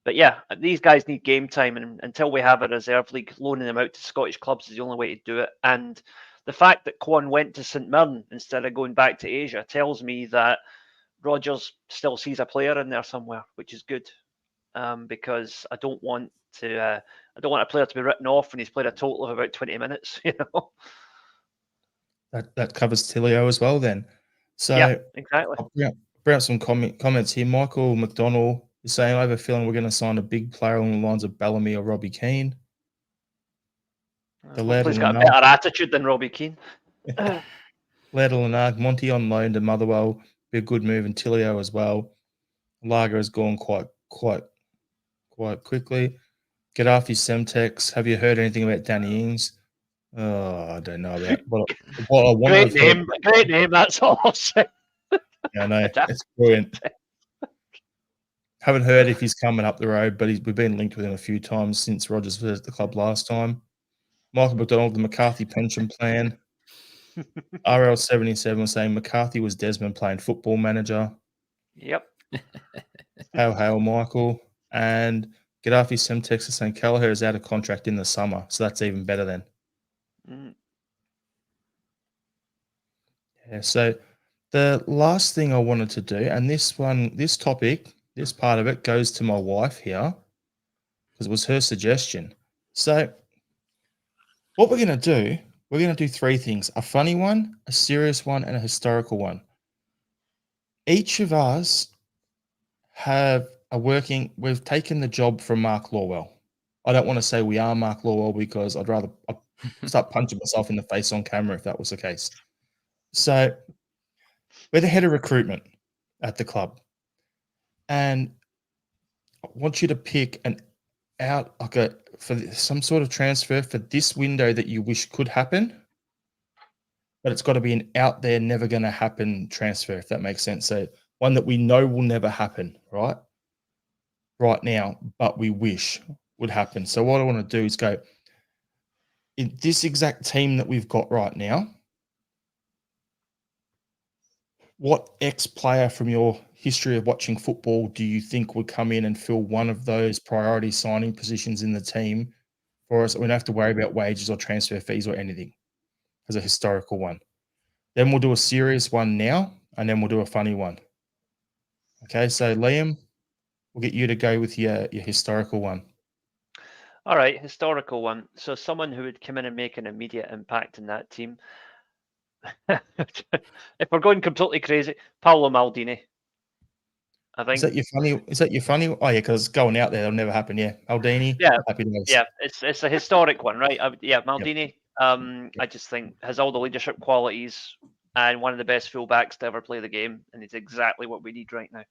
But yeah, these guys need game time, and until we have a reserve league, loaning them out to Scottish clubs is the only way to do it. And the fact that Quan went to St Mirren instead of going back to Asia tells me that Rodgers still sees a player in there somewhere, which is good. Because I don't want a player to be written off when he's played a total of about 20 minutes. That covers Tilio as well. Then, so yeah, exactly. I'll bring up some comments here. Michael McDonald is saying, I have a feeling we're going to sign a big player along the lines of Bellamy or Robbie Keane. Hopefully he's got a better attitude than Robbie Keane. Lanark, Monty on loan to Motherwell, be a good move, and Tilio as well. Lager has gone quite quickly. Gaddafi Semtex, have you heard anything about Danny Ings? Oh, I don't know about what I want. Great name, that's all I'll say. Yeah, I know. It's brilliant. Haven't heard if he's coming up the road, but we've been linked with him a few times since Rodgers was at the club last time. Michael McDonald, the McCarthy pension plan. RL77 was saying McCarthy was Desmond playing Football Manager. Yep. Hail, Michael. And Gaddafi Semtex is saying Kelleher is out of contract in the summer, so that's even better then. Yeah, so the last thing I wanted to do, and this topic, this part of it goes to my wife here, because it was her suggestion. So what we're going to do 3 things: a funny one, a serious one, and a historical one. Each of us we've taken the job from Mark Lawwell. I don't want to say we are Mark Lawwell because I'd rather start punching myself in the face on camera if that was the case. So we're the head of recruitment at the club, and I want you to pick for some sort of transfer for this window that you wish could happen, but it's got to be an out there, never going to happen transfer, if that makes sense. So one that we know will never happen, right now, but we wish would happen. So what I want to do is go, in this exact team that we've got right now, what ex-player from your history of watching football do you think would come in and fill one of those priority signing positions in the team for us? We don't have to worry about wages or transfer fees or anything as a historical one. Then we'll do a serious one now, and then we'll do a funny one. Okay, so Liam, we'll get you to go with your historical one. All right, historical one. So someone who would come in and make an immediate impact in that team. If we're going completely crazy, Paolo Maldini. I think. Is that your funny? Is that your funny? Oh yeah, because going out there, that'll never happen. Yeah, Maldini. Yeah, happy days. yeah. It's a historic one, right? Maldini. I just think has all the leadership qualities and one of the best fullbacks to ever play the game, and it's exactly what we need right now.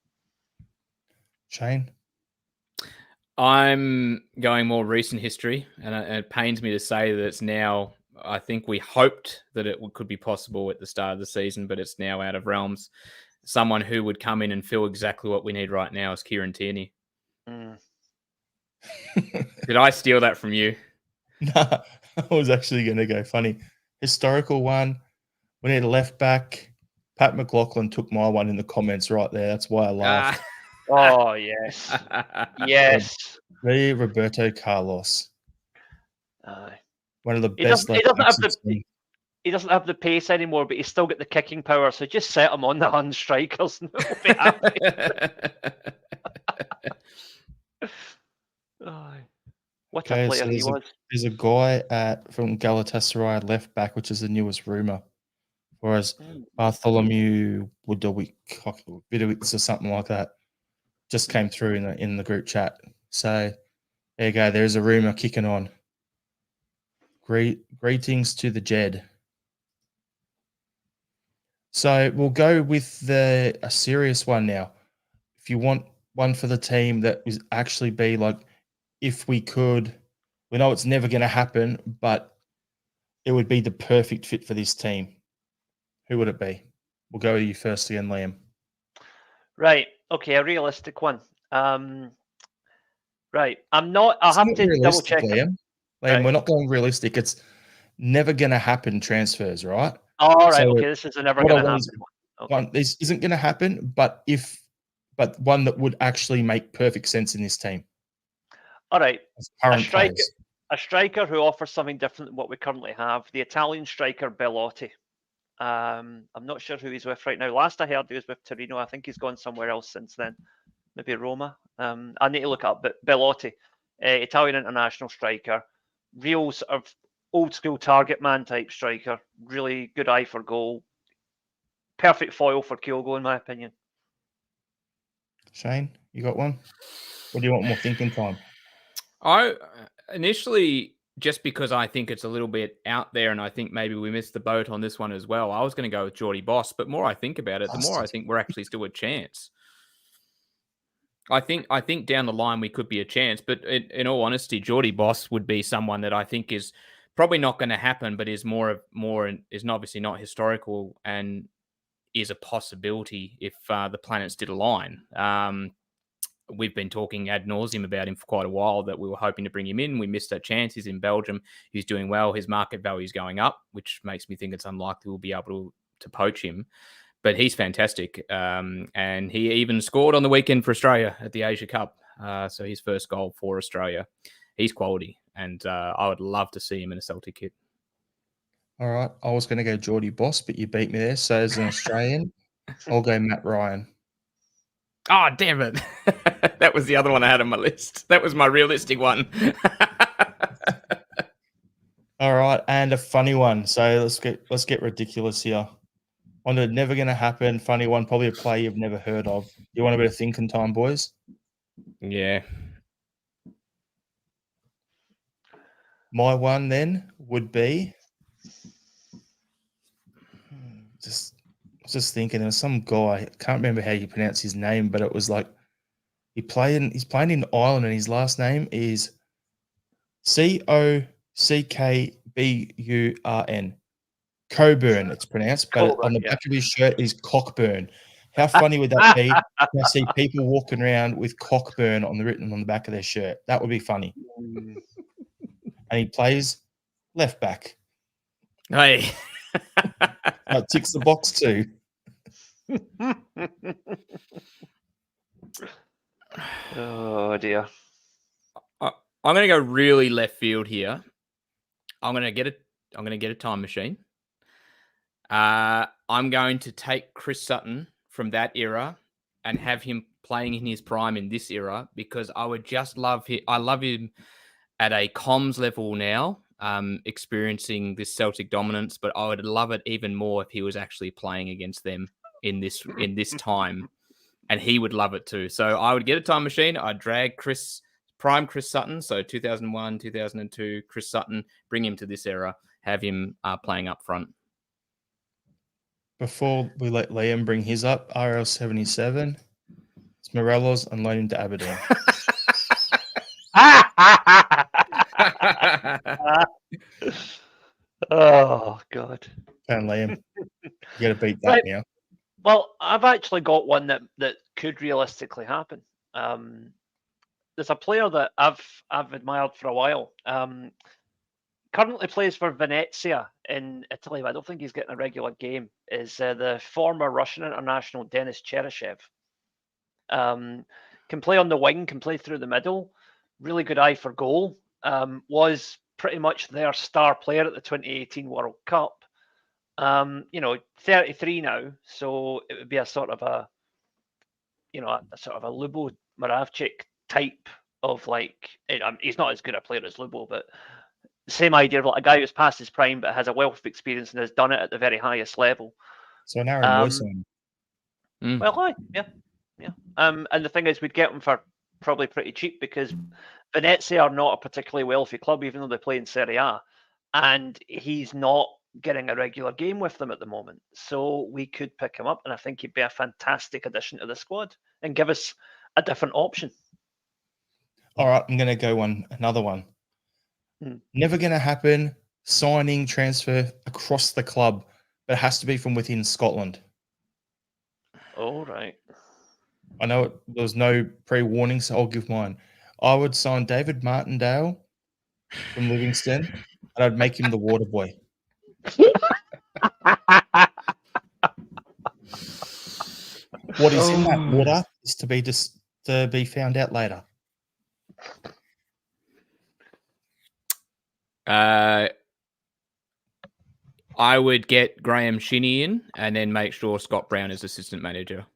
Shane. I'm going more recent history, and it pains me to say that it's now. I think we hoped that it could be possible at the start of the season, but it's now out of realms. Someone who would come in and fill exactly what we need right now is Kieran Tierney. Mm. Did I steal that from you? No, I was actually going to go funny. Historical one. We need a left back. Pat McLaughlin took my one in the comments right there. That's why I laughed. Oh, yes. Yes. The Roberto Carlos. One of the best left backs I've seen. He doesn't have the pace anymore, but he's still got the kicking power. So just set him on the hand strikers and we'll be happy. What a player he was. There's a guy from Galatasaray left back, which is the newest rumour. Whereas Bartholomew Widowicz or something like that just came through in the group chat. So there you go. There's a rumour kicking on. Greetings to the Jed. So we'll go with a serious one now. If you want one for the team that is actually be like, if we could, we know it's never going to happen, but it would be the perfect fit for this team. Who would it be? We'll go with you first again, Liam. Right. Okay, a realistic one. Right. I'll have to double check. Liam, right. We're not going realistic. It's never going to happen transfers, right? All right. So okay, this is never going to happen. Okay. This isn't going to happen, but one that would actually make perfect sense in this team. All right. A striker who offers something different than what we currently have. The Italian striker Bellotti. I'm not sure who he's with right now. Last I heard, he was with Torino. I think he's gone somewhere else since then. Maybe Roma. I need to look up. But Bellotti, Italian international striker, real sort of old school target man type striker. Really good eye for goal. Perfect foil for Kyogo, in my opinion. Shane, you got one? What do you want more thinking time? I initially, just because I think it's a little bit out there and I think maybe we missed the boat on this one as well, I was going to go with Geordie Boss, but more I think about it, the more I think we're actually still a chance. I think down the line we could be a chance, but in all honesty, Geordie Boss would be someone that I think is probably not going to happen, but is is obviously not historical and is a possibility if the planets did align. We've been talking ad nauseum about him for quite a while that we were hoping to bring him in. We missed that chance. He's in Belgium. He's doing well. His market value is going up, which makes me think it's unlikely we'll be able to poach him. But he's fantastic. And he even scored on the weekend for Australia at the Asia Cup. So his first goal for Australia. He's quality. And I would love to see him in a Celtic kit. All right. I was going to go Geordie Boss, but you beat me there. So as an Australian, I'll go Matt Ryan. Oh, damn it. That was the other one I had on my list. That was my realistic one. All right. And a funny one. So let's get ridiculous here. One that never going to happen. Funny one. Probably a player you've never heard of. You want a bit of thinking time, boys? Yeah. My one then would be just thinking there was some guy, I can't remember how you pronounce his name, but it was like he's playing in Ireland and his last name is Cockburn. Coburn, it's pronounced, but on the back of his shirt is Cockburn. How funny would that be? I see people walking around with Cockburn written on the back of their shirt. That would be funny. And he plays left back. Hey. That ticks the box too. dear. I'm going to go really left field here. I'm going to get a time machine. I'm going to take Chris Sutton from that era and have him playing in his prime in this era, because I would just love him. I love him at a comms level now, experiencing this Celtic dominance, but I would love it even more if he was actually playing against them in this time, and he would love it too. So I would get a time machine. I'd drag prime Chris Sutton, so 2001, 2002, Chris Sutton, bring him to this era, have him playing up front. Before we let Liam bring his up, RL77, it's Morelos and loan him to Aberdeen. Oh, God. And Liam, you got to beat that now. Well, I've actually got one that could realistically happen. There's a player that I've admired for a while. Currently plays for Venezia in Italy, but I don't think he's getting a regular game. Is the former Russian international Denis Cheryshev. Can play on the wing, can play through the middle. Really good eye for goal. Was pretty much their star player at the 2018 World Cup. 33 now, so it would be a sort of a Lubo Moravcik type of he's not as good a player as Lubo, but same idea of like a guy who's past his prime but has a wealth of experience and has done it at the very highest level. So an Aaron Moyson. Well, yeah. And the thing is, we'd get him for probably pretty cheap, because Venezia are not a particularly wealthy club, even though they play in Serie A, and he's not getting a regular game with them at the moment. So we could pick him up, and I think he'd be a fantastic addition to the squad and give us a different option. All right, I'm going to go another one. Never going to happen. Signing, transfer across the club, but it has to be from within Scotland. All right. I know there was no pre-warning, so I'll give mine. I would sign David Martindale from Livingston, and I'd make him the water boy. What is in that water is to be found out later. I would get Graham Shinney in, and then make sure Scott Brown is assistant manager.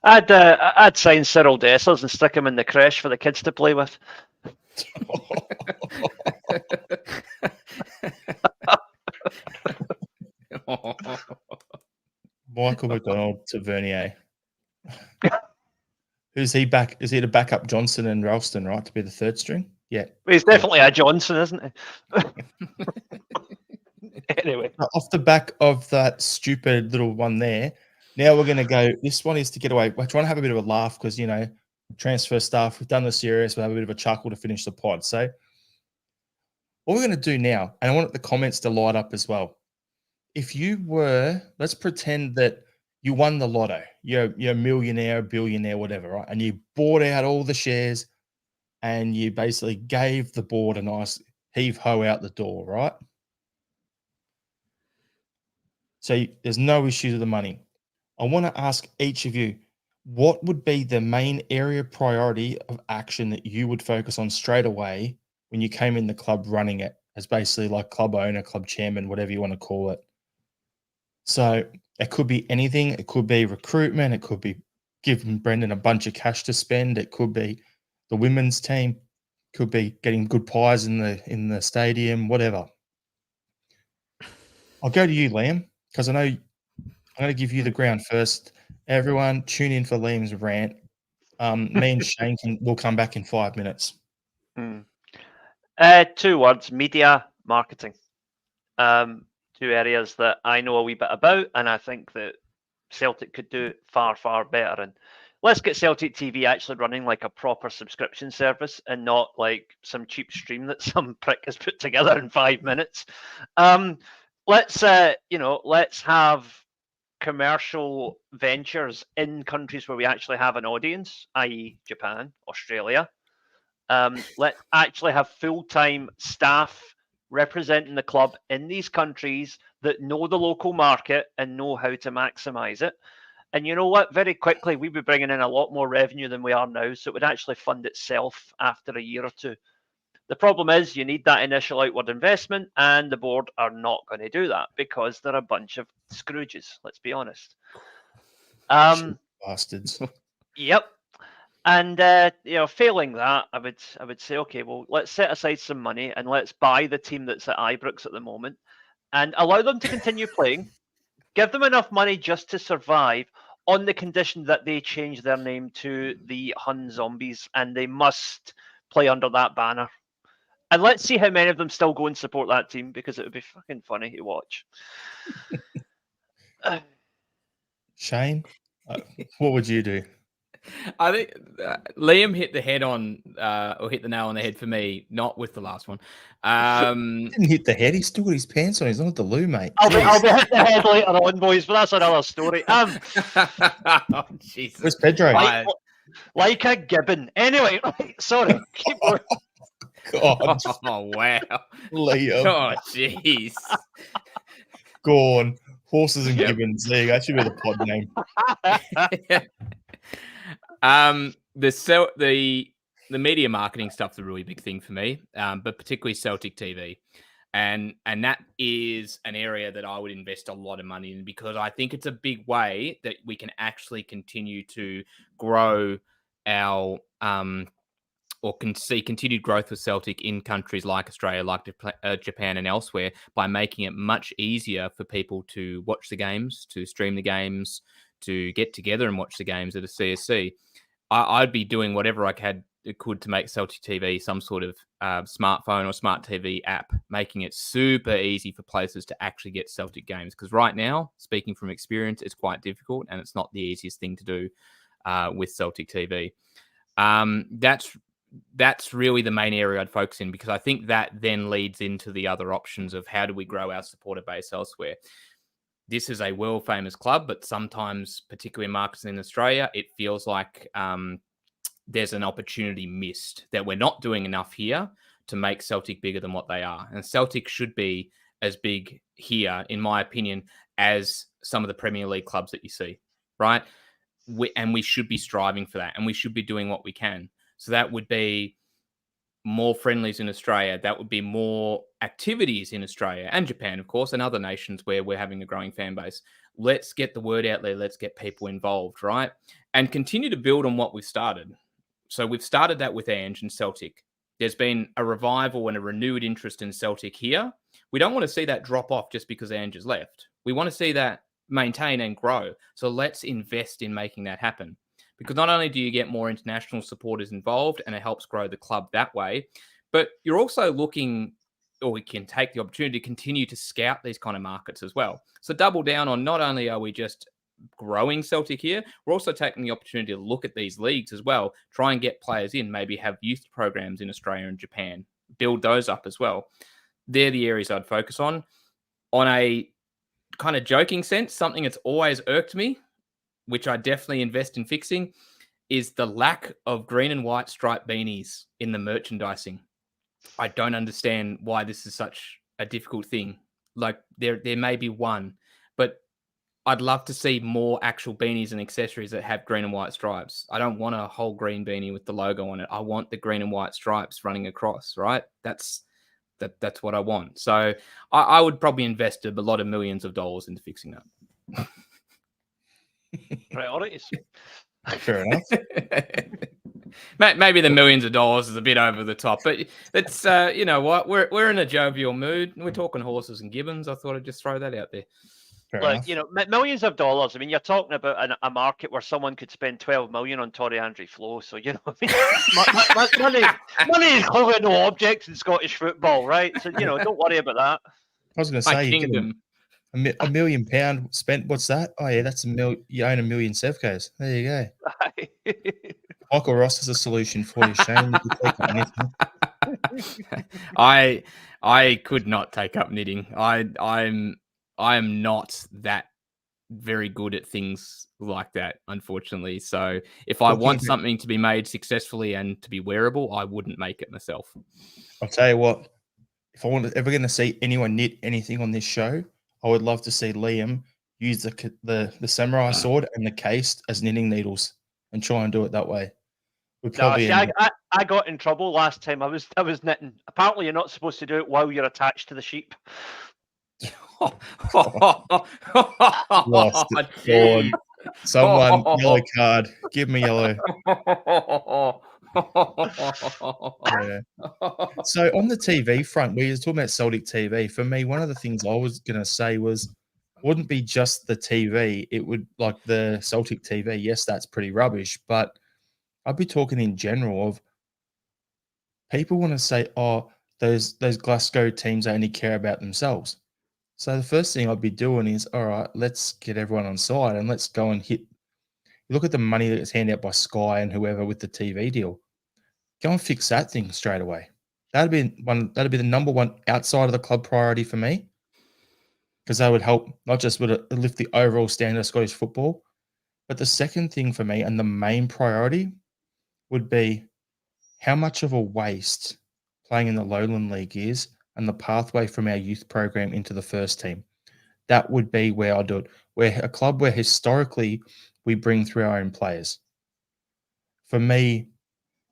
I'd sign Cyril Dessers and stick him in the creche for the kids to play with. Michael McDonald to Vernier. Who's he back? Is he to back up Johnson and Ralston, right? To be the third string? Yeah. He's definitely a Johnson, isn't he? Anyway. Off the back of that stupid little one there, now we're going to go. This one is to get away. We're trying to have a bit of a laugh because, transfer stuff. We've done the serious. We'll have a bit of a chuckle to finish the pod. So what we're going to do now, and I want the comments to light up as well. If you were, let's pretend that you won the lotto. You're a millionaire, billionaire, whatever, right? And you bought out all the shares and you basically gave the board a nice heave-ho out the door, right? So there's no issue to the money. I want to ask each of you, what would be the main area of priority of action that you would focus on straight away when you came in the club running it as basically like club owner, club chairman, whatever you want to call it? So it could be anything. It could be recruitment. It could be giving Brendan a bunch of cash to spend. It could be the women's team. It could be getting good pies in the stadium, whatever. I'll go to you, Liam, because I know I'm going to give you the ground first. Everyone, tune in for Liam's rant. Me and Shane will come back in 5 minutes. 2 words: media, marketing. 2 areas that I know a wee bit about, and I think that Celtic could do far, far better. And let's get Celtic TV actually running like a proper subscription service and not like some cheap stream that some prick has put together in 5 minutes. Let's have commercial ventures in countries where we actually have an audience, i.e. Japan, Australia. Let's actually have full-time staff representing the club in these countries that know the local market and know how to maximize it. And you know what? Very quickly, we'd be bringing in a lot more revenue than we are now. So it would actually fund itself after a year or two. The problem is you need that initial outward investment, and the board are not going to do that because they're a bunch of Scrooges, let's be honest. Bastards. Yep. And failing that, I would say, okay, well, let's set aside some money and let's buy the team that's at Ibrox at the moment and allow them to continue playing. Give them enough money just to survive on the condition that they change their name to the Hun Zombies and they must play under that banner. And let's see how many of them still go and support that team because it would be fucking funny to watch. Shane, what would you do? I think Liam hit the head on, or hit the nail on the head for me, not with the last one. He didn't hit the head. He still got his pants on. He's not the loo, mate. I'll be hitting the head later on, boys, but that's another story. Oh, Jesus. Where's Pedro? Like a gibbon. Anyway, sorry. Keep going. God. Oh, wow. Liam. Oh, jeez. Go on. Horses and gibbons. There you go. That should be the pod name. The media marketing stuff's a really big thing for me, but particularly Celtic TV. And that is an area that I would invest a lot of money in because I think it's a big way that we can actually continue to grow our or can see continued growth with Celtic in countries like Australia, like Japan and elsewhere by making it much easier for people to watch the games, to stream the games, to get together and watch the games at a CSC. I'd be doing whatever I could to make Celtic TV some sort of smartphone or smart TV app, making it super easy for places to actually get Celtic games. Because right now, speaking from experience, it's quite difficult and it's not the easiest thing to do with Celtic TV. That's really the main area I'd focus in because I think that then leads into the other options of how do we grow our supporter base elsewhere. This is a world famous club, but sometimes, particularly in markets in Australia, it feels like there's an opportunity missed that we're not doing enough here to make Celtic bigger than what they are. And Celtic should be as big here, in my opinion, as some of the Premier League clubs that you see, right? We should be striving for that and we should be doing what we can. So that would be more friendlies in Australia. That would be more activities in Australia and Japan, of course, and other nations where we're having a growing fan base. Let's get the word out there. Let's get people involved, right? And continue to build on what we've started. So we've started that with Ange and Celtic. There's been a revival and a renewed interest in Celtic here. We don't want to see that drop off just because Ange has left. We want to see that maintain and grow. So let's invest in making that happen. Because not only do you get more international supporters involved and it helps grow the club that way, but you're also looking, or we can take the opportunity to continue to scout these kind of markets as well. So double down on not only are we just growing Celtic here, we're also taking the opportunity to look at these leagues as well, try and get players in, maybe have youth programs in Australia and Japan, build those up as well. They're the areas I'd focus on. On a kind of joking sense, something that's always irked me, which I definitely invest in fixing, is the lack of green and white striped beanies in the merchandising. I don't understand why this is such a difficult thing. Like there may be one, but I'd love to see more actual beanies and accessories that have green and white stripes. I don't want a whole green beanie with the logo on it. I want the green and white stripes running across, right? That's what I want. So I would probably invest a lot of millions of dollars into fixing that. Priorities. Fair enough. Maybe the millions of dollars is a bit over the top, but it's you know what, we're in a jovial mood. We're talking horses and gibbons. I thought I'd just throw that out there. Fair Like, enough. you know, millions of dollars. I mean, you're talking about a market where someone could spend 12 million on Torrey Andre Flo. So, you know, I mean, money is clearly no object in Scottish football, right? So, you know, don't worry about that. I was going to My say, you get kingdom. £1 million spent. What's that? Oh, yeah, that's you own 1 million Sevcos. There you go. Michael Ross is a solution for you, Shane. You can take up knitting. I could not take up knitting. I am not that very good at things like that, unfortunately. So if I want something to be made successfully and to be wearable, I wouldn't make it myself. I'll tell you what, if I ever going to see anyone knit anything on this show, I would love to see Liam use the samurai sword and the case as knitting needles and try and do it that way. We No, probably see, end up, I got in trouble last time. I was knitting. Apparently, you're not supposed to do it while you're attached to the sheep. lost it. Jeez. Gone. Someone yellow card. Give me yellow. Yeah. So on the TV front, we were talking about Celtic TV. For me, one of the things I was going to say was, wouldn't be just the TV. It would like the Celtic TV. Yes, that's pretty rubbish, but I'd be talking in general of people want to say, oh, those Glasgow teams only care about themselves. So the first thing I'd be doing is, all right, let's get everyone on side and let's go and hit. Look at the money that's handed out by Sky and whoever with the TV deal. Go and fix that thing straight away. That'd be the number one outside of the club priority for me, because that would help not just would it lift the overall standard of Scottish football, but the second thing for me and the main priority would be how much of a waste playing in the Lowland League is and the pathway from our youth program into the first team. That would be where I do it. We're a club where historically we bring through our own players. For me,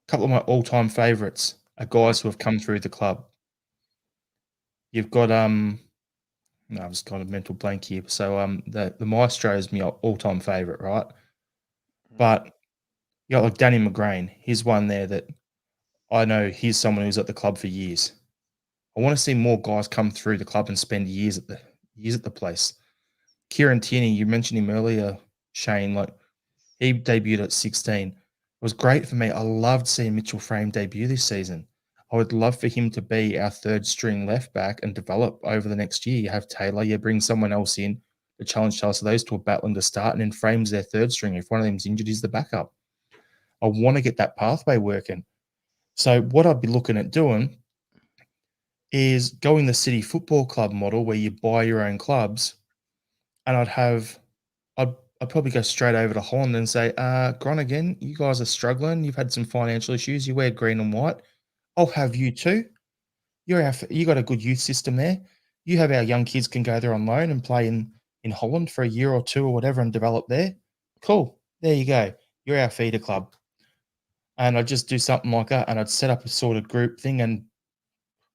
a couple of my all-time favourites are guys who have come through the club. You've got no, I'm just kind of mental blank here. So the Maestro is my all-time favourite, right? But you got like Danny McGrain. He's one there that I know he's someone who's at the club for years. I want to see more guys come through the club and spend years at the place. Kieran Tierney, you mentioned him earlier, Shane. Like he debuted at 16. It was great for me. I loved seeing Mitchell Frame debut this season. I would love for him to be our third string left back and develop over the next year. You have Taylor, you bring someone else in to challenge Charles. So those two are battling to start, and then Frame's their third string. If one of them's injured, he's the backup. I want to get that pathway working. So what I'd be looking at doing is going the City Football Club model where you buy your own clubs, and I'd probably go straight over to Holland and say, Groningen, you guys are struggling. You've had some financial issues. You wear green and white. I'll have you too. You got a good youth system there. You have our young kids can go there on loan and play in Holland for a year or two or whatever and develop there. Cool. There you go. You're our feeder club. And I'd just do something like that, and I'd set up a sort of group thing and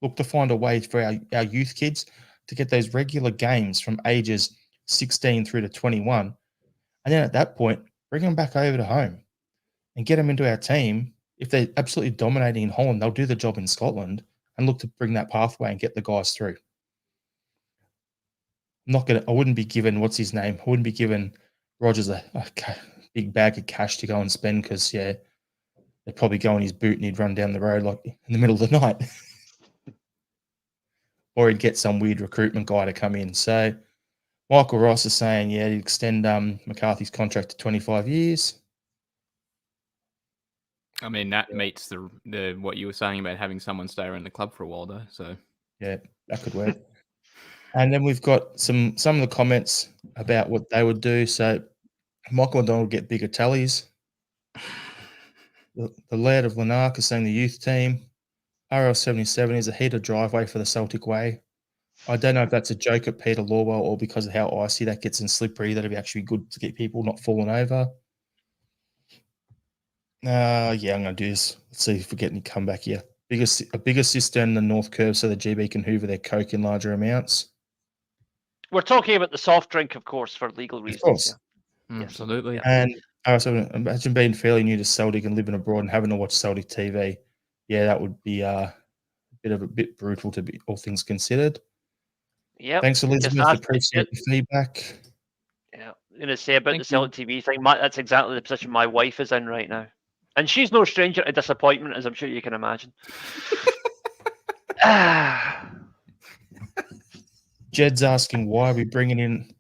look to find a way for our youth kids to get those regular games from ages 16 through to 21. And then at that point, bring them back over to home and get them into our team. If they're absolutely dominating in Holland, they'll do the job in Scotland and look to bring that pathway and get the guys through. I wouldn't be given, what's his name? I wouldn't be giving Rogers a big bag of cash to go and spend because, yeah, they'd probably go in his boot and he'd run down the road like in the middle of the night. Or he'd get some weird recruitment guy to come in. So Michael Ross is saying, yeah, he'd extend McCarthy's contract to 25 years. I mean, that meets the what you were saying about having someone stay around the club for a while, though. So yeah, that could work. And then we've got some of the comments about what they would do. So Michael O'Donnell would get bigger tallies. The Laird of Lanark is saying the youth team. RL77 is a heated driveway for the Celtic way. I don't know if that's a joke at Peter Lorwell or because of how icy that gets and slippery. That'd be actually good to get people not falling over. Yeah, I'm going to do this. Let's see if we get any comeback here. A bigger cistern in the North Curve so the GB can hoover their coke in larger amounts. We're talking about the soft drink, of course, for legal reasons. Of course. Yeah. Absolutely. Yeah. And so imagine being fairly new to Celtic and living abroad and having to watch Celtic TV. Yeah, that would be a bit brutal to be all things considered. Yeah. Thanks, Elizabeth. Appreciate the feedback. Yeah. I'm going to say about the Celtic TV thing, that's exactly the position my wife is in right now. And she's no stranger to disappointment, as I'm sure you can imagine. Jed's asking why are we bringing in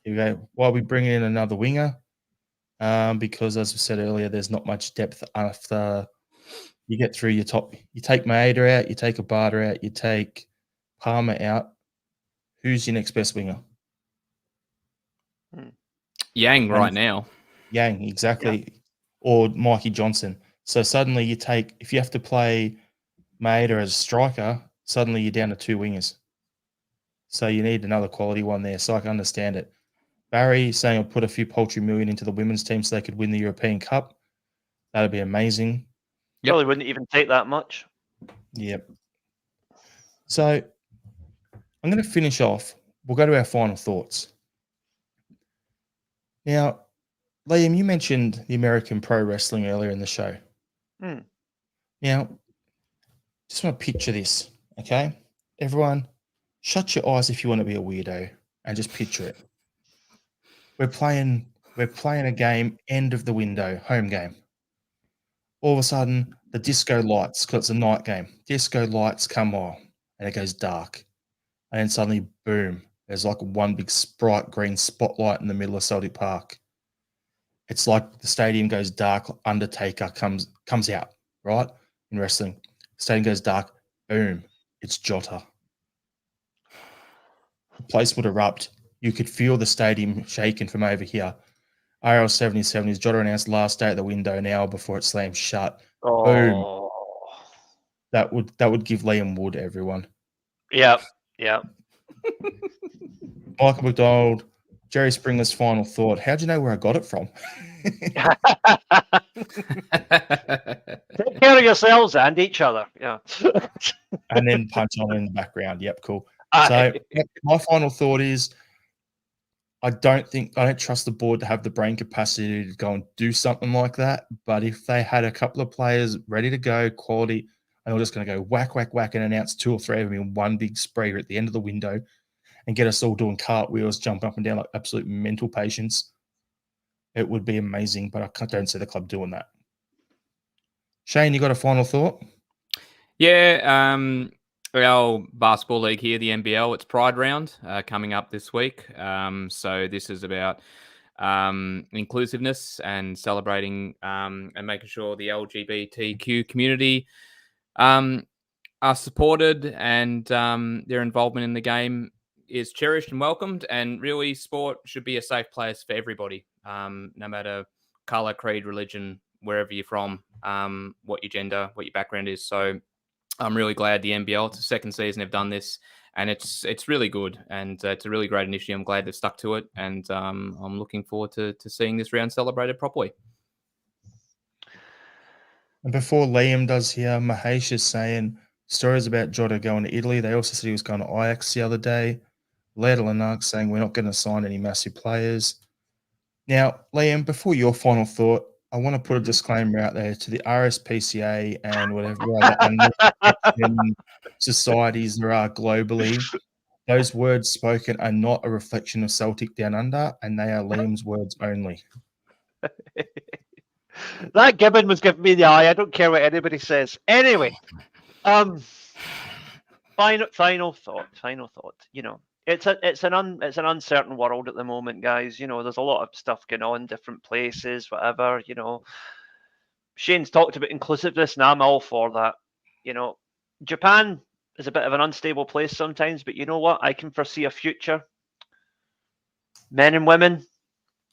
another winger? Because as I said earlier, there's not much depth after you get through your top. You take Maeda out, you take Abada out, you take Palmer out. Who's your next best winger? Yang right now. Yang, exactly. Yeah. Or Mikey Johnson. So suddenly if you have to play Maeda as a striker, suddenly you're down to two wingers. So you need another quality one there. So I can understand it. Barry saying I'll put a few paltry million into the women's team so they could win the European Cup. That'd be amazing. Yep. Probably wouldn't even take that much. Yep. So I'm going to finish off. We'll go to our final thoughts. Now, Liam, you mentioned the American Pro Wrestling earlier in the show. Hmm. Now, just want to picture this, okay? Everyone, shut your eyes if you want to be a weirdo and just picture it. We're playing a game, end of the window, home game. All of a sudden, the disco lights, because it's a night game, disco lights come on and it goes dark. And then suddenly, boom, there's like one big bright green spotlight in the middle of Celtic Park. It's like the stadium goes dark, Undertaker comes out, right? In wrestling. Stadium goes dark, boom, it's Jota. The place would erupt. You could feel the stadium shaking from over here. RL 77 is Jota announced last day at the window, an hour before it slams shut. Boom. Oh. That would give Liam Wood, everyone. Yeah. Michael McDonald, Jerry Springer's final thought. How'd you know where I got it from? Take care of yourselves and each other. Yeah. And then punch on in the background. Yep, cool. Aye. So my final thought is I don't trust the board to have the brain capacity to go and do something like that. But if they had a couple of players ready to go, quality, and they're just going to go whack, whack, whack and announce 2 or 3 of them in one big spree at the end of the window and get us all doing cartwheels, jumping up and down like absolute mental patients, it would be amazing. But I don't see the club doing that. Shane, you got a final thought? Yeah, our basketball league here, the NBL, it's Pride Round coming up this week. So this is about inclusiveness and celebrating and making sure the LGBTQ community are supported and their involvement in the game is cherished and welcomed. And really, sport should be a safe place for everybody, no matter color, creed, religion, wherever you're from, what your gender, what your background is. So I'm really glad the NBL, it's the second season they've done this, and it's really good, and it's a really great initiative. I'm glad they've stuck to it, and I'm looking forward to seeing this round celebrated properly. And before Liam does here, Mahesh is saying stories about Jota going to Italy. They also said he was going to Ajax the other day. Laird Lanark saying we're not going to sign any massive players. Now, Liam, before your final thought, I want to put a disclaimer out there to the RSPCA and whatever other societies there are globally. Those words spoken are not a reflection of Celtic Down Under, and they are Liam's words only. That Gibbon was giving me the eye. I don't care what anybody says. Anyway, final thought. You know, it's an uncertain world at the moment, guys. You know, there's a lot of stuff going on, different places, whatever. You know, Shane's talked about inclusiveness, and I'm all for that. You know, Japan is a bit of an unstable place sometimes, but you know what? I can foresee a future. Men and women,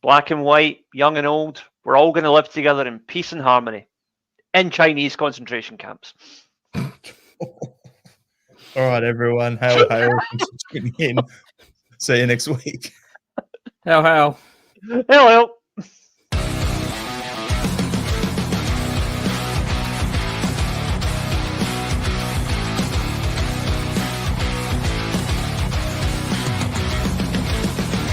black and white, young and old, we're all going to live together in peace and harmony in Chinese concentration camps. All right, everyone. Hail, hail. Thanks for tuning in. See you next week. Hail, hail. Hail, hail.